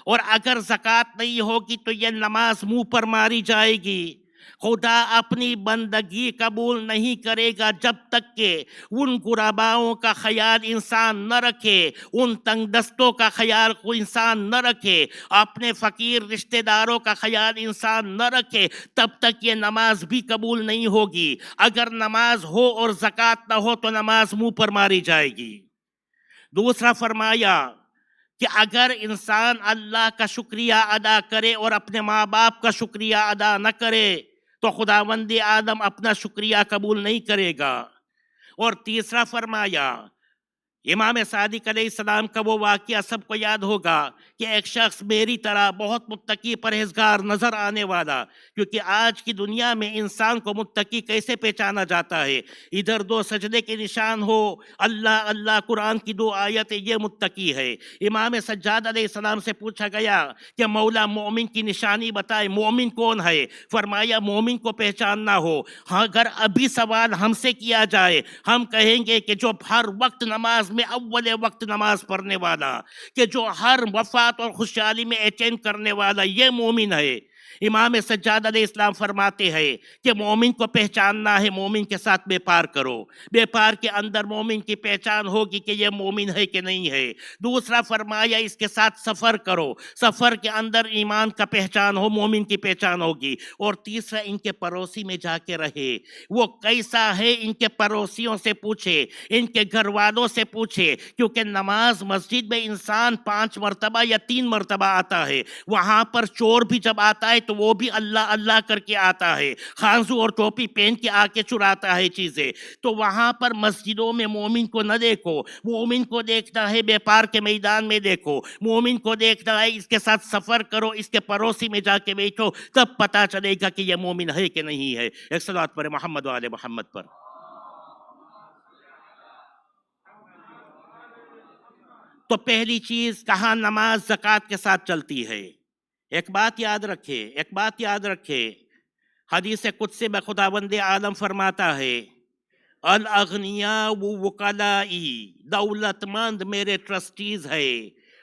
اور اگر زکوٰۃ نہیں ہوگی تو یہ نماز منہ پر ماری جائے گی۔ خدا اپنی بندگی قبول نہیں کرے گا جب تک کہ ان غرباؤں کا خیال انسان نہ رکھے، ان تنگ دستوں کا خیال انسان نہ رکھے، اپنے فقیر رشتہ داروں کا خیال انسان نہ رکھے، تب تک یہ نماز بھی قبول نہیں ہوگی۔ اگر نماز ہو اور زکوٰۃ نہ ہو تو نماز منہ پر ماری جائے گی۔ دوسرا فرمایا کہ اگر انسان اللہ کا شکریہ ادا کرے اور اپنے ماں باپ کا شکریہ ادا نہ کرے تو خداوند آدم اپنا شکریہ قبول نہیں کرے گا۔ اور تیسرا فرمایا، امام صادق علیہ السلام کا وہ واقعہ سب کو یاد ہوگا کہ ایک شخص میری طرح بہت متقی پرہیزگار نظر آنے والا، کیونکہ آج کی دنیا میں انسان کو متقی کیسے پہچانا جاتا ہے؟ ادھر 2 سجدے کے نشان ہو، اللہ اللہ، قرآن کی 2 آیتیں، یہ متقی ہے۔ امام سجاد علیہ السلام سے پوچھا گیا کہ مولا مومن کی نشانی بتائے، مومن کون ہے؟ فرمایا مومن کو پہچاننا ہو، اگر ابھی سوال ہم سے کیا جائے ہم کہیں گے کہ جو ہر وقت نماز میں اول وقت نماز پڑھنے والا، کہ جو ہر وفات اور خوشحالی میں اٹینڈ کرنے والا، یہ مومن ہے۔ امام سجاد علیہ السلام فرماتے ہیں کہ مومن کو پہچاننا ہے، مومن کے ساتھ بیپار کرو، بیپار کے اندر مومن کی پہچان ہوگی کہ یہ مومن ہے کہ نہیں ہے۔ دوسرا فرمایا اس کے ساتھ سفر کرو، سفر کے اندر ایمان کا پہچان ہو، مومن کی پہچان ہوگی۔ اور تیسرا ان کے پڑوسی میں جا کے رہے، وہ کیسا ہے ان کے پڑوسیوں سے پوچھے، ان کے گھر والوں سے پوچھے، کیونکہ نماز مسجد میں انسان 5 مرتبہ یا 3 مرتبہ آتا ہے، وہاں پر چور بھی جب آتا ہے تو وہ بھی اللہ اللہ کر کے آتا ہے، خانزو اور ٹوپی پہن کے آ کے چراتا ہے چیزیں۔ تو وہاں پر مسجدوں میں مومن کو نہ دیکھو، مومن کو دیکھنا ہے بیپار کے میدان میں دیکھو، مومن کو دیکھنا ہے اس کے ساتھ سفر کرو، اس کے پڑوسی میں جا کے بیٹھو، تب پتہ چلے گا کہ یہ مومن ہے کہ نہیں ہے۔ ایک صلوات پر محمد و آل محمد پر۔ تو پہلی چیز کہاں نماز زکوٰۃ کے ساتھ چلتی ہے۔ ایک بات یاد رکھے، ایک بات یاد رکھے، حدیث قدسی میں خداوند عالم فرماتا ہے الاغنیاء وکلائی، دولت مند میرے ٹرسٹیز ہے،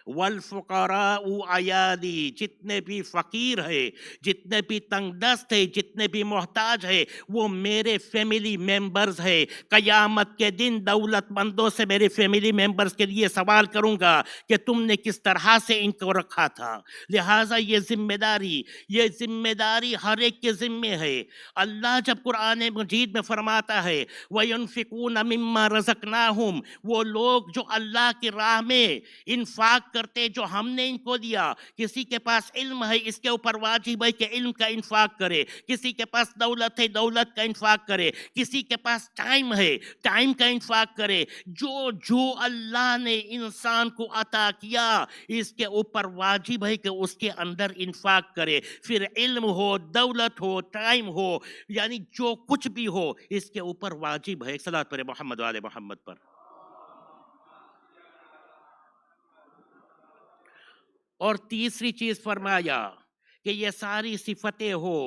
والفقراء عیادی، جتنے بھی فقیر ہے، جتنے بھی تنگ دست ہے، جتنے بھی محتاج ہے، وہ میرے فیملی ممبرز ہے۔ قیامت کے دن دولت مندوں سے میرے فیملی ممبرز کے لیے سوال کروں گا کہ تم نے کس طرح سے ان کو رکھا تھا۔ لہٰذا یہ ذمہ داری ہر ایک کے ذمے ہے۔ اللہ جب قرآن مجید میں فرماتا ہے وَيُنْفِقُونَ مِمَّا رَزَقْنَاهُمْ، وہ لوگ جو اللہ کی راہ میں انفاق کرتے جو ہم نے ان کو دیا، کسی کے پاس علم ہے اس کے اوپر واجب ہے کہ علم کا انفاق کرے، کسی کے پاس دولت ہے دولت کا انفاق کرے، کسی کے پاس ٹائم ہے ٹائم کا انفاق کرے۔ جو اللہ نے انسان کو عطا کیا اس کے اوپر واجب ہے کہ اس کے اندر انفاق کرے، پھر علم ہو، دولت ہو، ٹائم ہو، یعنی جو کچھ بھی ہو اس کے اوپر واجب ہے۔ صلاۃ پر محمد و آل محمد پر۔ اور تیسری چیز فرمایا کہ یہ ساری صفتیں ہو۔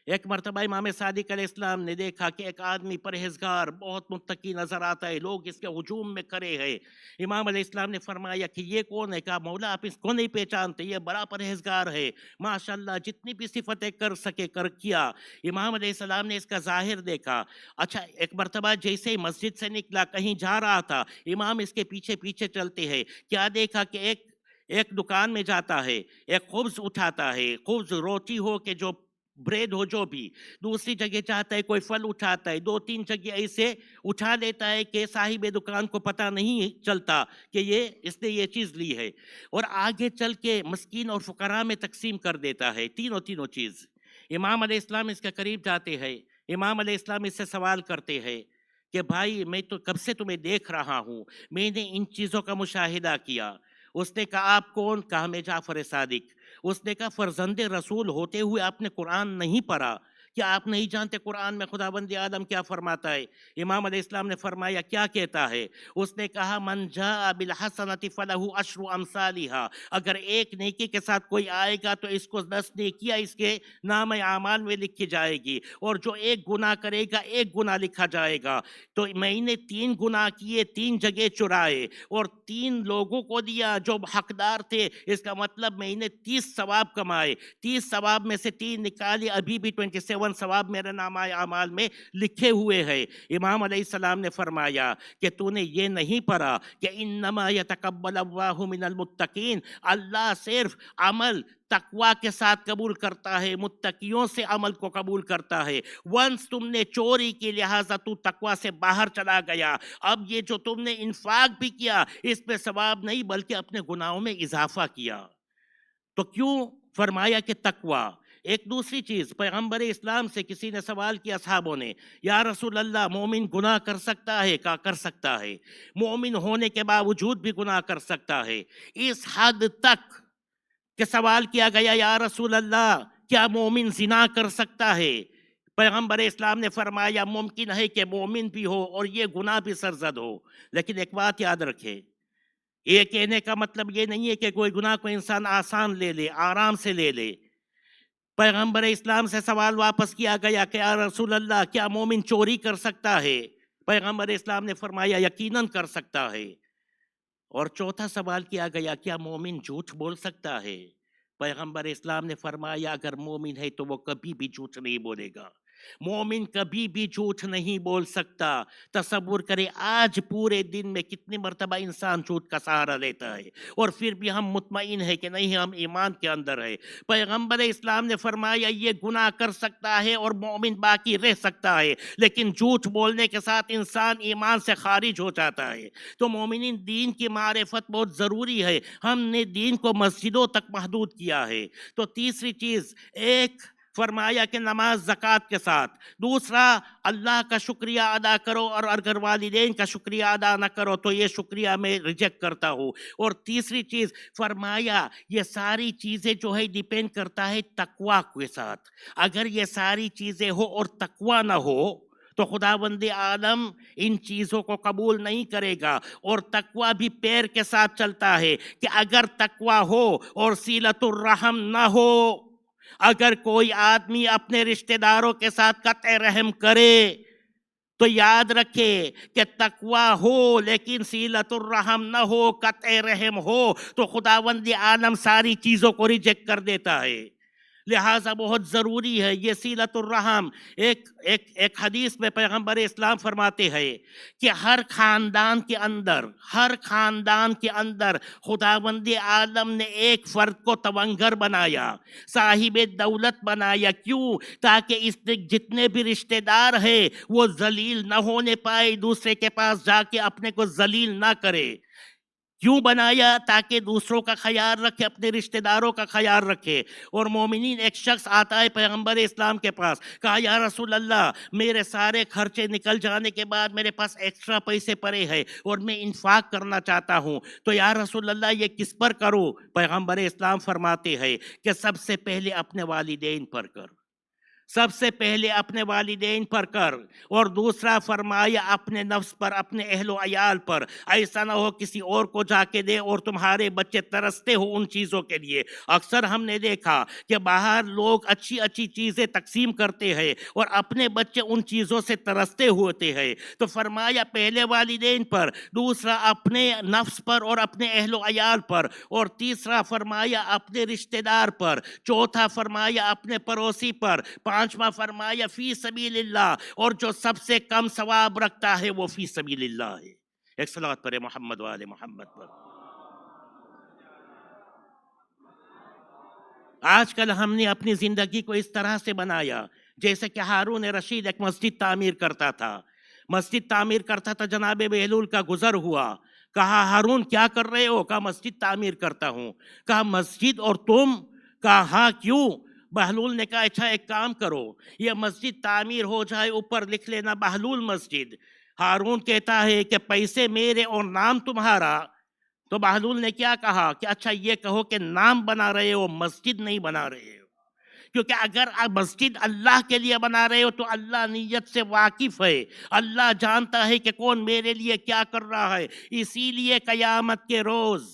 ایک مرتبہ امام صادق علیہ السلام نے دیکھا کہ ایک آدمی پرہیزگار بہت متقی نظر آتا ہے، لوگ اس کے ہجوم میں کھڑے ہیں۔ امام علیہ السلام نے فرمایا کہ یہ کون ہے؟ کہا مولا آپ اس کو نہیں پہچانتے، یہ بڑا پرہیزگار ہے، ماشاءاللہ جتنی بھی صفتیں کر سکے کر کیا۔ امام علیہ السلام نے اس کا ظاہر دیکھا۔ اچھا ایک مرتبہ جیسے ہی مسجد سے نکلا کہیں جا رہا تھا، امام اس کے پیچھے پیچھے چلتے ہیں، کیا دیکھا کہ ایک دکان میں جاتا ہے، ایک خبز اٹھاتا ہے، خبز روٹی ہو کہ جو بریڈ ہو جو بھی، دوسری جگہ جاتا ہے کوئی پھل اٹھاتا ہے، 2-3 جگہ ایسے اٹھا لیتا ہے کہ صاحب دکان کو پتہ نہیں چلتا کہ اس نے یہ چیز لی ہے، اور آگے چل کے مسکین اور فقراء میں تقسیم کر دیتا ہے تینوں چیز۔ امام علیہ السلام اس کے قریب جاتے ہیں، امام علیہ السلام اس سے سوال کرتے ہیں کہ بھائی میں تو کب سے تمہیں دیکھ رہا ہوں، میں نے ان چیزوں کا مشاہدہ کیا۔ اس نے کہا آپ کون؟ کہا میں جعفر صادق۔ اس نے کہا فرزند رسول ہوتے ہوئے آپ نے قرآن نہیں پڑھا؟ کیا آپ نہیں جانتے قرآن میں خداوند عالم کیا فرماتا ہے؟ امام علیہ السلام نے فرمایا کیا کہتا ہے؟ اس نے کہا من جاء بالحسنۃ فلہ عشر امثالھا، اگر ایک نیکی کے ساتھ کوئی آئے گا تو اس کو 10 نیکیاں اس کے نام اعمال میں لکھی جائے گی، اور جو ایک گناہ کرے گا 1 گناہ لکھا جائے گا۔ تو میں نے 3 گناہ کیے، 3 جگہ چرائے اور 3 لوگوں کو دیا جو حقدار تھے، اس کا مطلب میں نے 30 ثواب کمائے، 30 ثواب میں سے 3 نکالے، ابھی بھی 27 ثواب میرے نامہ اعمال میں لکھے ہوئے ہیں۔ امام علیہ السلام نے فرمایا کہ تو نے یہ نہیں پڑھا کہ انما یتقبل اللہ من المتقین، اللہ صرف عمل تقوی کے ساتھ قبول کرتا ہے، متقیوں سے عمل کو قبول کرتا ہے۔ ونس تم نے چوری کی لہٰذا تو تقوی سے باہر چلا گیا، اب یہ جو تم نے انفاق بھی کیا اس پہ ثواب نہیں بلکہ اپنے گناہوں میں اضافہ کیا۔ تو کیوں فرمایا کہ تقوی؟ ایک دوسری چیز، پیغمبر اسلام سے کسی نے سوال کیا اصحابوں نے، یا رسول اللہ مومن گناہ کر سکتا ہے؟ کہا کر سکتا ہے، مومن ہونے کے باوجود بھی گناہ کر سکتا ہے۔ اس حد تک کہ سوال کیا گیا یا رسول اللہ کیا مومن زنا کر سکتا ہے؟ پیغمبر اسلام نے فرمایا ممکن ہے کہ مومن بھی ہو اور یہ گناہ بھی سرزد ہو، لیکن ایک بات یاد رکھے، یہ کہنے کا مطلب یہ نہیں ہے کہ کوئی گناہ کو انسان آسان لے لے، آرام سے لے لے۔ پیغمبر اسلام سے سوال واپس کیا گیا کہ یا رسول اللہ کیا مومن چوری کر سکتا ہے؟ پیغمبر اسلام نے فرمایا یقیناً کر سکتا ہے۔ اور چوتھا سوال کیا گیا کیا مومن جھوٹ بول سکتا ہے؟ پیغمبر اسلام نے فرمایا اگر مومن ہے تو وہ کبھی بھی جھوٹ نہیں بولے گا، مومن کبھی بھی جھوٹ نہیں بول سکتا۔ تصور کرے آج پورے دن میں کتنی مرتبہ انسان جھوٹ کا سہارا لیتا ہے اور پھر بھی ہم مطمئن ہے کہ نہیں ہم ایمان کے اندر ہے۔ پیغمبر اسلام نے فرمایا یہ گناہ کر سکتا ہے اور مومن باقی رہ سکتا ہے، لیکن جھوٹ بولنے کے ساتھ انسان ایمان سے خارج ہو جاتا ہے۔ تو مومنین دین کی معرفت بہت ضروری ہے، ہم نے دین کو مسجدوں تک محدود کیا ہے۔ تو تیسری چیز، ایک فرمایا کہ نماز زکوٰۃ کے ساتھ، دوسرا اللہ کا شکریہ ادا کرو اور اگر والدین کا شکریہ ادا نہ کرو تو یہ شکریہ میں ریجیکٹ کرتا ہوں، اور تیسری چیز فرمایا یہ ساری چیزیں جو ہے ڈیپینڈ کرتا ہے تقوی کے ساتھ۔ اگر یہ ساری چیزیں ہو اور تقوی نہ ہو تو خداوند عالم ان چیزوں کو قبول نہیں کرے گا۔ اور تقوی بھی پیر کے ساتھ چلتا ہے کہ اگر تقوی ہو اور صلۃ الرحم نہ ہو، اگر کوئی آدمی اپنے رشتہ داروں کے ساتھ قطع رحم کرے تو یاد رکھے کہ تقوی ہو لیکن صلۃ الرحم نہ ہو، قطع رحم ہو، تو خداوند عالم ساری چیزوں کو ریجیکٹ کر دیتا ہے۔ لہٰذا بہت ضروری ہے یہ صلۃ الرحم۔ ایک حدیث میں پیغمبر اسلام فرماتے ہیں کہ ہر خاندان کے اندر خداوند عالم نے ایک فرد کو تونگر بنایا، صاحب دولت بنایا۔ کیوں؟ تاکہ اس نے جتنے بھی رشتہ دار ہیں وہ ذلیل نہ ہونے پائے، دوسرے کے پاس جا کے اپنے کو ذلیل نہ کرے۔ کیوں بنایا؟ تاکہ دوسروں کا خیال رکھے، اپنے رشتہ داروں کا خیال رکھے۔ اور مومنین، ایک شخص آتا ہے پیغمبر اسلام کے پاس، کہا یا رسول اللہ، میرے سارے خرچے نکل جانے کے بعد میرے پاس ایکسٹرا پیسے پڑے ہیں اور میں انفاق کرنا چاہتا ہوں، تو یا رسول اللہ یہ کس پر کروں؟ پیغمبر اسلام فرماتے ہیں کہ سب سے پہلے اپنے والدین پر کر، سب سے پہلے اپنے والدین پر کر، اور دوسرا فرمایا اپنے نفس پر، اپنے اہل و عیال پر۔ ایسا نہ ہو کسی اور کو جا کے دے اور تمہارے بچے ترستے ہو ان چیزوں کے لیے۔ اکثر ہم نے دیکھا کہ باہر لوگ اچھی اچھی چیزیں تقسیم کرتے ہیں اور اپنے بچے ان چیزوں سے ترستے ہوتے ہیں۔ تو فرمایا پہلے والدین پر، دوسرا اپنے نفس پر اور اپنے اہل و عیال پر، اور تیسرا فرمایا اپنے رشتہ دار پر، چوتھا فرمایا اپنے پڑوسی پر، پانچواں فرمایا فی سبیل اللہ، اور جو سب سے کم ثواب رکھتا ہے وہ فی سبیل اللہ ہے۔ ایک صلوات پڑھے محمد و آل محمد پر۔ آج کل ہم نے اپنی زندگی کو اس طرح سے بنایا جیسے کہ ہارون رشید ایک مسجد تعمیر کرتا تھا، جناب بہلول کا گزر ہوا، کہا ہارون کیا کر رہے ہو؟ کہا مسجد تعمیر کرتا ہوں۔ کہا مسجد اور تم؟ کہا ہاں، کیوں؟ بہلول نے کہا اچھا ایک کام کرو، یہ مسجد تعمیر ہو جائے اوپر لکھ لینا بہلول مسجد۔ ہارون کہتا ہے کہ پیسے میرے اور نام تمہارا۔ تو بہلول نے کیا کہا کہ اچھا یہ کہو کہ نام بنا رہے ہو، مسجد نہیں بنا رہے ہو، کیونکہ اگر مسجد اللہ کے لیے بنا رہے ہو تو اللہ نیت سے واقف ہے، اللہ جانتا ہے کہ کون میرے لیے کیا کر رہا ہے۔ اسی لیے قیامت کے روز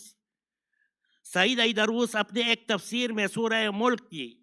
سعید ایدروس اپنے ایک تفسیر میں سورہ ملک کی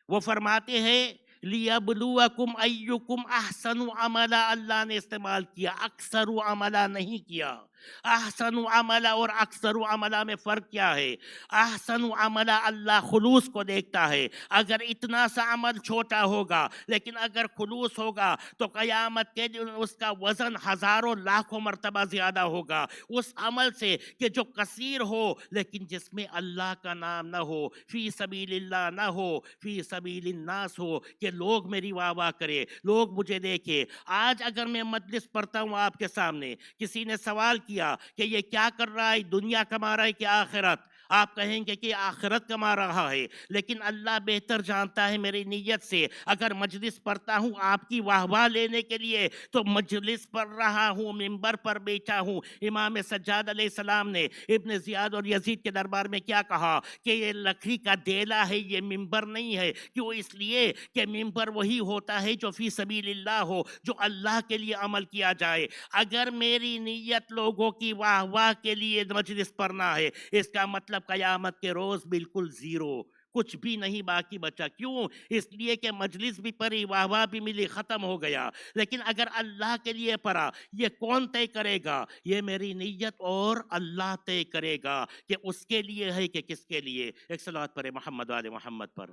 وہ فرماتے ہیں لیبلوکم ایکم احسن عملا، اللہ نے استعمال کیا، اکثر عملا نہیں کیا۔ احسن عملا اور اکثر عملا میں فرق کیا ہے؟ احسن عملا اللہ خلوص کو دیکھتا ہے، اگر اتنا سا عمل چھوٹا ہوگا لیکن اگر خلوص ہوگا تو قیامت کے دن اس کا وزن ہزاروں لاکھوں مرتبہ زیادہ ہوگا اس عمل سے کہ جو کثیر ہو لیکن جس میں اللہ کا نام نہ ہو، فی سبیل اللہ نہ ہو، فی سبیل الناس ہو، کہ لوگ میری واہ واہ کرے، لوگ مجھے دیکھے۔ آج اگر میں مجلس پڑھتا ہوں آپ کے سامنے، کسی نے سوال کیا کہ یہ کیا کر رہا ہے، دنیا کما رہا ہے کہ آخرت؟ آپ کہیں گے کہ آخرت کما رہا ہے، لیکن اللہ بہتر جانتا ہے میری نیت سے۔ اگر مجلس پڑھتا ہوں آپ کی واہ واہ لینے کے لیے تو مجلس پڑھ رہا ہوں، منبر پر بیٹھا ہوں۔ امام سجاد علیہ السلام نے ابن زیاد اور یزید کے دربار میں کیا کہا کہ یہ لکڑی کا دیلا ہے، یہ منبر نہیں ہے۔ کیوں؟ اس لیے کہ منبر وہی ہوتا ہے جو فی سبیل اللہ ہو، جو اللہ کے لیے عمل کیا جائے۔ اگر میری نیت لوگوں کی واہ واہ کے لیے مجلس پڑھنا ہے، اس کا مطلب قیامت کے روز بالکل زیرو، کچھ بھی نہیں باقی بچا۔ کیوں؟ اس لیے کہ مجلس بھی پڑھی، واہ واہ بھی ملی، ختم ہو گیا۔ لیکن اگر اللہ کے لیے پڑھا، یہ کون طے کرے گا؟ یہ میری نیت اور اللہ طے کرے گا کہ اس کے لیے ہے کہ کس کے لیے۔ ایک صلوات پڑھے محمد و آل محمد پر۔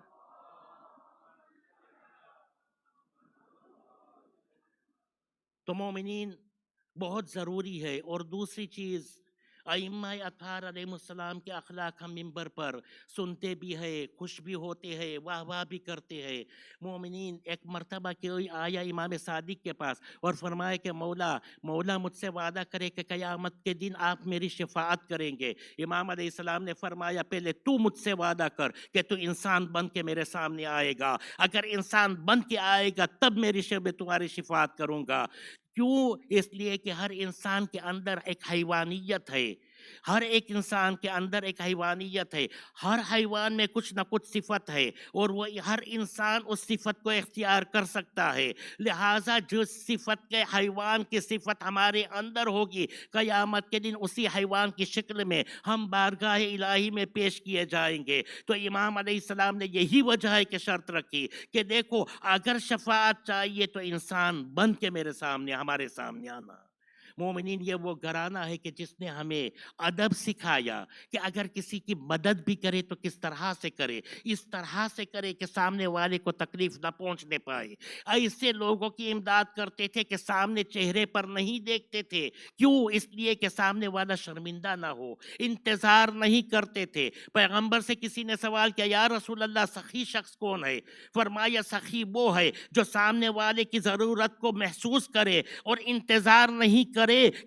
تو مومنین بہت ضروری ہے۔ اور دوسری چیز، ائمہ اطہار علیہ السلام کے اخلاق ہم منبر پر سنتے بھی ہیں، خوش بھی ہوتے ہیں، واہ واہ بھی کرتے ہیں۔ مومنین، ایک مرتبہ کوئی آیا امام صادق کے پاس اور فرمایا کہ مولا مجھ سے وعدہ کرے کہ قیامت کے دن آپ میری شفاعت کریں گے۔ امام علیہ السلام نے فرمایا پہلے تو مجھ سے وعدہ کر کہ تو انسان بن کے میرے سامنے آئے گا، اگر انسان بن کے آئے گا تب میں تمہاری شفاعت کروں گا۔ کیوں؟ اس لیے کہ ہر انسان کے اندر ایک حیوانیت ہے، ہر ایک انسان کے اندر ایک حیوانیت ہے، ہر حیوان میں کچھ نہ کچھ صفت ہے، اور وہ ہر انسان اس صفت کو اختیار کر سکتا ہے۔ لہٰذا جو صفت کے حیوان کی صفت ہمارے اندر ہوگی، قیامت کے دن اسی حیوان کی شکل میں ہم بارگاہ الہی میں پیش کیے جائیں گے۔ تو امام علیہ السلام نے یہی وجہ ہے کہ شرط رکھی کہ دیکھو اگر شفاعت چاہیے تو انسان بن کے میرے سامنے، ہمارے سامنے آنا۔ مومنین، یہ وہ گھرانہ ہے کہ جس نے ہمیں ادب سکھایا کہ اگر کسی کی مدد بھی کرے تو کس طرح سے کرے، اس طرح سے کرے کہ سامنے والے کو تکلیف نہ پہنچنے پائے۔ ایسے لوگوں کی امداد کرتے تھے کہ سامنے چہرے پر نہیں دیکھتے تھے، کیوں؟ اس لیے کہ سامنے والا شرمندہ نہ ہو، انتظار نہیں کرتے تھے۔ پیغمبر سے کسی نے سوال کیا، یا رسول اللہ سخی شخص کون ہے؟ فرمایا سخی وہ ہے جو سامنے والے کی ضرورت کو محسوس کرے اور انتظار نہیں کرے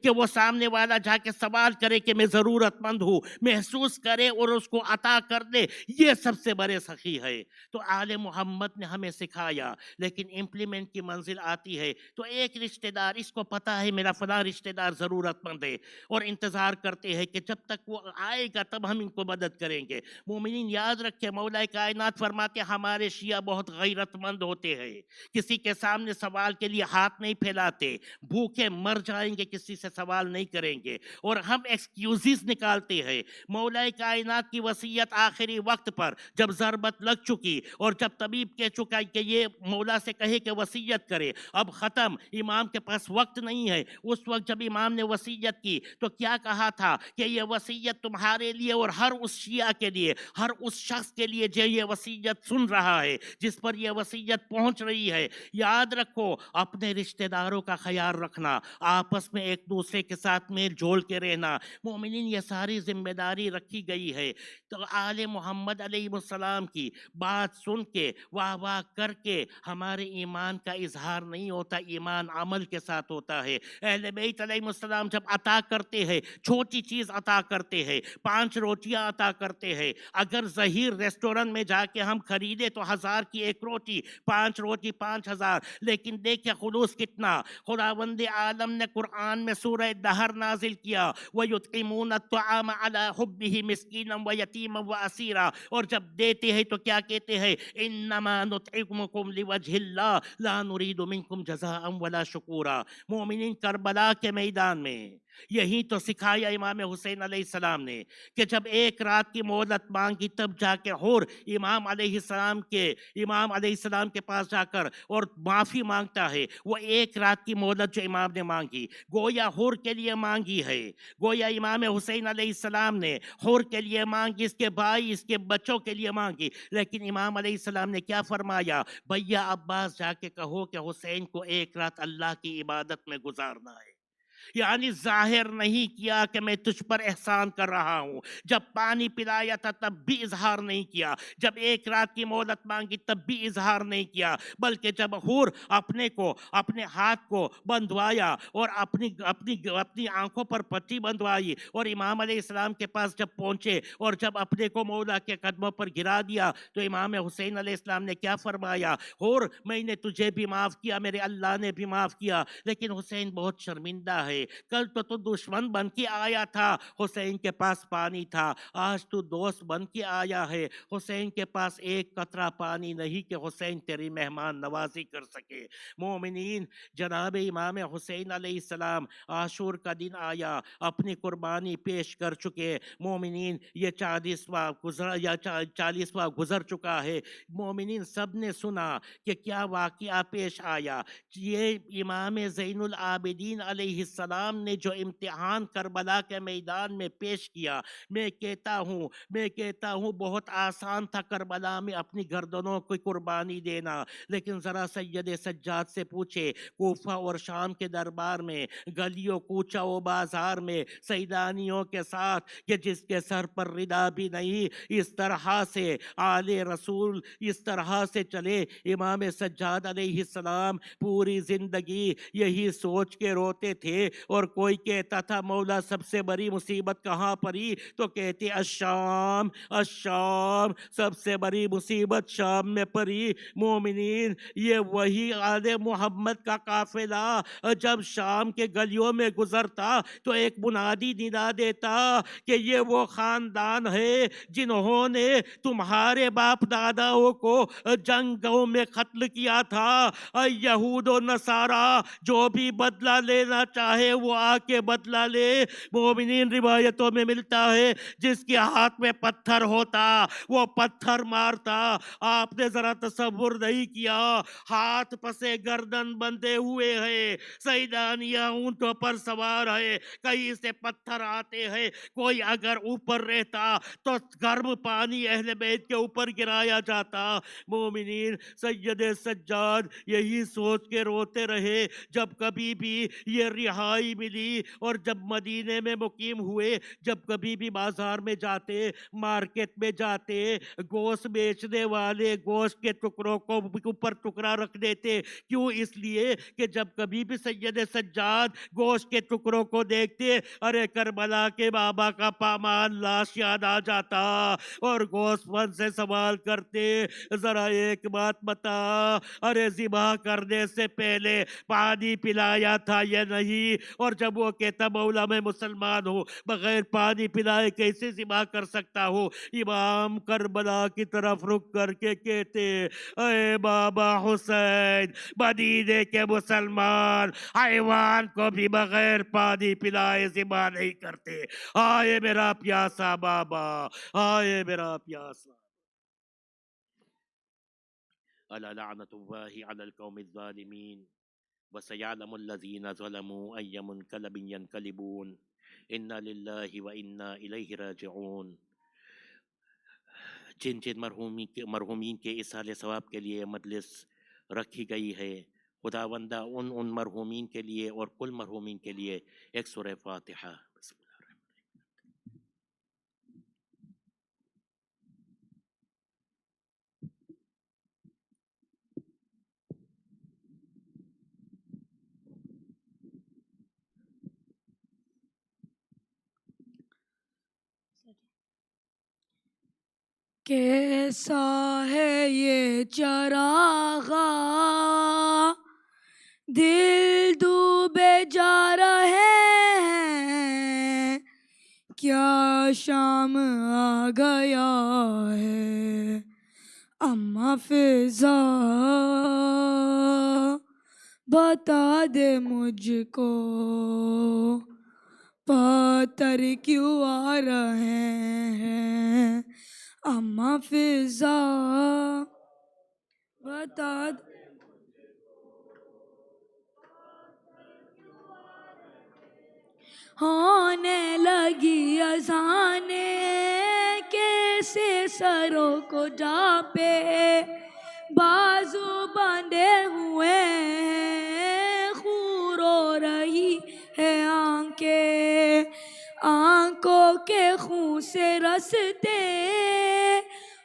کہ وہ سامنے والا جا کے سوال کرے کہ میں ضرورت مند ہوں، محسوس کرے اور اس کو عطا کر دے، یہ سب سے بڑے سخی ہے۔ تو آل محمد نے ہمیں سکھایا، لیکن امپلیمنٹ کی منزل آتی ہے تو ایک رشتہ دار، اس کو پتا ہے میرا فلاں رشتہ دار ضرورت مند ہے، اور انتظار کرتے ہیں کہ جب تک وہ آئے گا تب ہم ان کو مدد کریں گے۔ مومنین یاد رکھیں، مولا کائنات فرماتے ہمارے شیعہ بہت غیرت مند ہوتے ہیں، کسی کے سامنے سوال کے لیے ہاتھ نہیں پھیلاتے، بھوکے مر جائیں گے کسی سے سوال نہیں کریں گے، اور ہم ایکسکیوزز نکالتے ہیں۔ مولا کائنات کی وصیت آخری وقت پر جب ضربت لگ چکی اور جب طبیب کہہ چکا کہ یہ مولا سے کہے کہ وصیت کرے، اب ختم، امام کے پاس وقت نہیں ہے، اس وقت جب امام نے وصیت کی تو کیا کہا تھا کہ یہ وصیت تمہارے لیے اور ہر اس شیعہ کے لیے، ہر اس شخص کے لیے جو یہ وصیت سن رہا ہے، جس پر یہ وصیت پہنچ رہی ہے۔ یاد رکھو اپنے رشتہ داروں کا خیال رکھنا، آپس میں ایک دوسرے کے ساتھ میل جول کے رہنا۔ مومنین یہ ساری ذمہ داری رکھی گئی ہے۔ تو آل محمد علیہ السلام کی بات سن کے واہ واہ کر کے ہمارے ایمان کا اظہار نہیں ہوتا، ایمان عمل کے ساتھ ہوتا ہے۔ اہل بیت علیہ السلام جب عطا کرتے ہیں، چھوٹی چیز عطا کرتے ہیں، 5 روٹیاں عطا کرتے ہیں، اگر ظہیر ریسٹورنٹ میں جا کے ہم خریدے تو 1000 کی ایک روٹی، 5 روٹی 5000، لیکن دیکھیں خلوص کتنا۔ خداوند عالم نے قرآن میں سورہ دہر نازل کیا، وَيُطْعِمُونَ الطَّعَامَ عَلَى حُبِّهِ مِسْكِينًا وَيَتِيمًا وَأَسِيرًا، اور جب دیتے ہیں تو کیا کہتے ہیں، إِنَّمَا نُطْعِمُكُمْ لِوَجْهِ اللَّهِ لَا نُرِيدُ مِنْكُمْ جَزَاءً وَلَا شُكُورًا۔ مومنین کربلا کے میدان میں یہی تو سکھایا امام حسین علیہ السلام نے کہ جب ایک رات کی مہلت مانگی تب جا کے ہور امام علیہ السلام کے پاس جا کر اور معافی مانگتا ہے۔ وہ ایک رات کی مہلت جو امام نے مانگی گویا ہور کے لیے مانگی ہے، گویا امام حسین علیہ السلام نے ہور کے لیے مانگی، اس کے بھائی اس کے بچوں کے لیے مانگی، لیکن امام علیہ السلام نے کیا فرمایا، بھیا عباس جا کے کہو کہ حسین کو ایک رات اللہ کی عبادت میں گزارنا ہے۔ یعنی ظاہر نہیں کیا کہ میں تجھ پر احسان کر رہا ہوں، جب پانی پلایا تھا تب بھی اظہار نہیں کیا، جب ایک رات کی مہلت مانگی تب بھی اظہار نہیں کیا، بلکہ جب حور اپنے ہاتھ کو بندھوایا اور اپنی آنکھوں پر پٹی بندھوائی اور امام علیہ السلام کے پاس جب پہنچے اور جب اپنے کو مولا کے قدموں پر گرا دیا تو امام حسین علیہ السلام نے کیا فرمایا، حور میں نے تجھے بھی معاف کیا، میرے اللہ نے بھی معاف کیا، لیکن حسین بہت شرمندہ ہے، کل تو دشمن بن کے آیا تھا، حسین کے پاس پانی تھا، آج تو دوست بن کے آیا ہے، حسین کے پاس ایک قطرہ پانی نہیں کہ حسین تیری مہمان نوازی کر سکے۔ مومنین جناب امام حسین علیہ السلام عاشور کا دن آیا، اپنی قربانی پیش کر چکے۔ مومنین یہ 40واں گزر چکا ہے۔ مومنین سب نے سنا کہ کیا واقعہ پیش آیا۔ یہ امام زین العابدین علیہ السلام نے جو امتحان کربلا کے میدان میں پیش کیا، میں کہتا ہوں بہت آسان تھا کربلا میں اپنی گردنوں کی قربانی دینا، لیکن ذرا سید سجاد سے پوچھے کوفہ اور شام کے دربار میں گلیوں کوچہ و بازار میں سیدانیوں کے ساتھ کہ جس کے سر پر ردا بھی نہیں، اس طرح سے آل رسول اس طرح سے چلے۔ امام سجاد علیہ السلام پوری زندگی یہی سوچ کے روتے تھے اور کوئی کہتا تھا مولا سب سے بڑی مصیبت کہاں پڑی تو کہتے الشام الشام، سب سے بڑی مصیبت شام میں پڑی۔ مومنین، یہ وہی آل محمد کا قافلہ جب شام کے گلیوں میں گزرتا تو ایک منادی ندا دیتا کہ یہ وہ خاندان ہے جنہوں نے تمہارے باپ داداؤں کو جنگوں میں قتل کیا تھا۔ یہود و نصارہ جو بھی بدلہ لینا چاہے وہ آ کے بدلہ لے۔ مومنین، روایتوں میں ملتا ہے جس کے ہاتھ میں پتھر ہوتا وہ پتھر مارتا۔ آپ نے ذرا تصور نہیں کیا، ہاتھ پسے گردن بندھے ہوئے ہیں، سیدانیہ اونٹوں پر سوار ہے، کہیں سے پتھر آتے ہیں، کوئی اگر اوپر رہتا تو گرم پانی اہل بیت کے اوپر گرایا جاتا۔ مومنین، سید سجاد یہی سوچ کے روتے رہے جب کبھی بھی یہ رہائی ملی اور جب مدینے میں مقیم ہوئے، جب کبھی بھی بازار میں جاتے، مارکیٹ میں جاتے، گوشت بیچنے والے گوشت کے ٹکڑوں کو اوپر ٹکڑا رکھ دیتے۔ کیوں؟ اس لیے کہ جب کبھی بھی سید سجاد گوشت کے ٹکڑوں کو دیکھتے، ارے کربلا کے بابا کا پامال لاش یاد آ جاتا اور گوشت فن سے سوال کرتے ذرا ایک بات بتا، ارے ذبح کرنے سے پہلے پانی پلایا تھا یا نہیں؟ اور جب وہ کہتا مولا میں مسلمان ہوں، بغیر پانی پلائے کیسے ذبح کر سکتا ہوں؟ امام کربلا کی طرف رک کر کے کہتے اے بابا حسین، مدینے کے مسلمان حیوان کو بھی بغیر پانی پلائے ذبح نہیں کرتے۔ آئے میرا پیاسا بابا، آئے میرا پیاسا۔ الا لعنت اللہ علی القوم الظالمین وسيعلم الذين ظلموا أي منقلب ينقلبون إنا لله وإنا إليه راجعون۔ جن جن مرحومین کے اصحال ثواب کے لیے مجلس رکھی گئی ہے، خداوندہ ان مرحومین کے لیے اور کل مرحومین کے لیے ایک سورہ فاتحہ۔ بسم اللہ الرحمن الرحیم۔ کیسا ہے یہ چراغا دل ڈوبے جا رہے ہیں، کیا شام آ گیا ہے اما فضا، بتا دے مجھ کو پتھر کیوں آ رہے ہیں اما فضا، بتا دے۔ ہونے لگی اذانیں کیسے سروں کو جاپے، بازو باندھے ہوئے ہیں، خون رو رہی ہے آنکھیں، آنکھوں کے خون سے رستے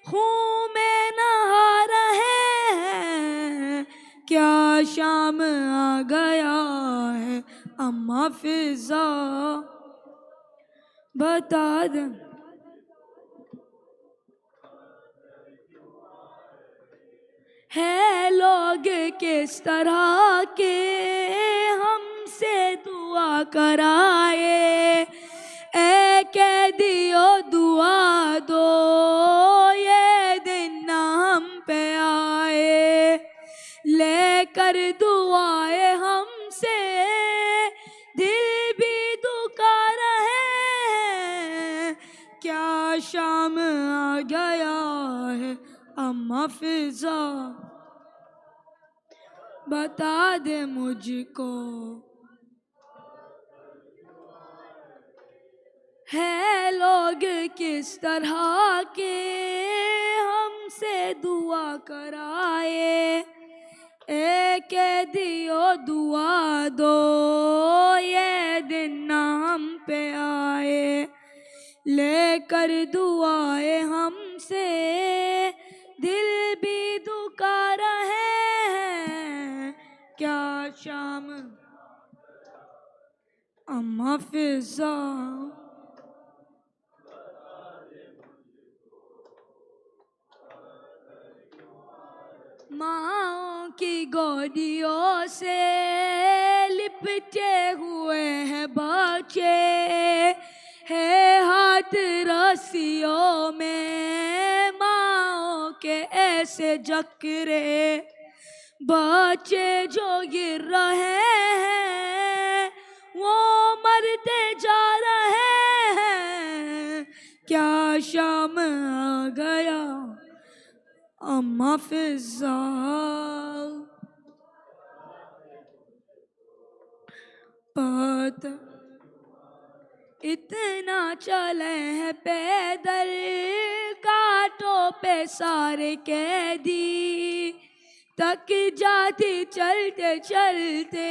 خون میں نہا رہے ہیں، کیا شام آ گیا ہے اما فضا، بتا دے۔ ہے لوگ کس طرح کے ہم سے دعا کرائے، اے قیدیو دعا دو یہ دن نہ ہم پہ آئے، لے کر دعائیں ہم سے دل بھی دکھا رہے ہیں، کیا شام آ گیا ہے اما فضا، بتا دے مجھ کو۔ ہے لوگ کس طرح کے ہم سے دعا کرائے، اے قیدیو دعا دو یہ دن نہ ہم پہ آئے، لے کر دعائیں ہم سے دل بھی دکھا رہے ہیں، کیا شام اما فضا ماں کی گودیوں سے لپٹے ہوئے ہیں بچے، ہے ہاتھ رسیوں میں ماں کے ایسے جکرے، بچے جو گر رہے ہیں وہ مرتے جا رہے ہیں، کیا شام آ گیا اما فضا، پتہ اتنا چلے ہیں پیدل کانٹوں پہ سارے قیدی، تک جاتی چلتے چلتے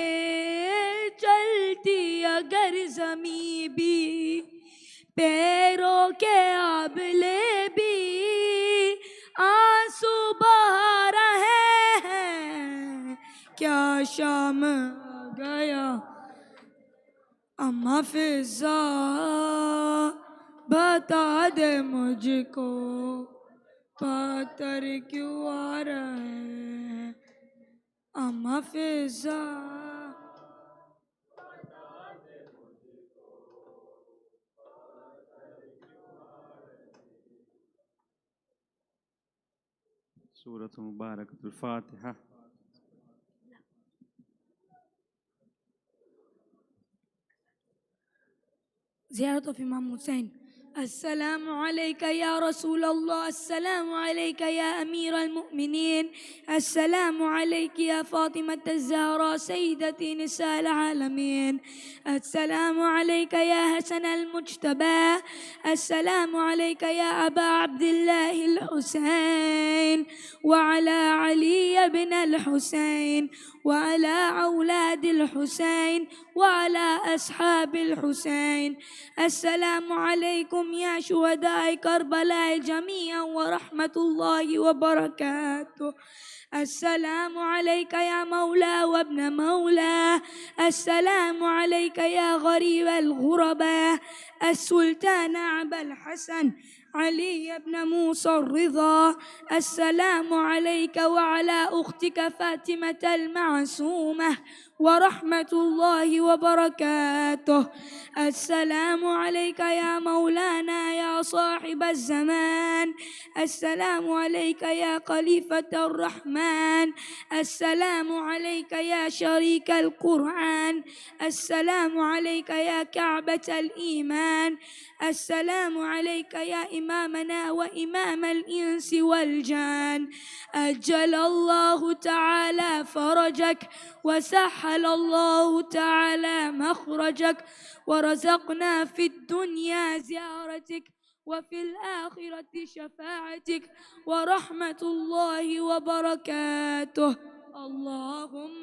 چلتی اگر زمیں بھی، پیروں کے آبلے بھی آنسو بہا رہے ہیں، کیا شام آ گیا اما فضا، بتا دے مجھ کو پتھر کیوں آ رہے ہیں اما فضا۔ سورة مباركة الفاتحة. زيارة إمام حسين. السلام عليك يا رسول الله، السلام عليك يا أمير المؤمنين، السلام عليك يا فاطمة الزهراء سيدة نساء العالمين، السلام عليك يا حسن المجتبى، السلام عليك يا أبا عبد الله الحسين، وعلى علي بن الحسين، وعلى أولاد الحسين، وعلى أصحاب الحسين. السلام عليكم يا شهداء كربلاء جميعا ورحمة الله وبركاته. السلام عليك يا مولى وابن مولى، السلام عليك يا غريب الغرباء، السلطان أبا الحسن علي بن موسى الرضا، السلام عليك وعلى أختك فاطمة المعصومة ورحمة الله وبركاته. السلام عليك يا مولانا يا صاحب الزمان، السلام عليك يا خليفة الرحمن، السلام عليك يا شريك القرآن، السلام عليك يا كعبة الإيمان، السلام عليك يا إمامنا وإمام الإنس والجان. أجل الله تعالى فرجك وسهل الله تعالى مخرجك، ورزقنا في الدنيا زيارتك وفي الآخرة شفاعتك ورحمة الله وبركاته. اللهم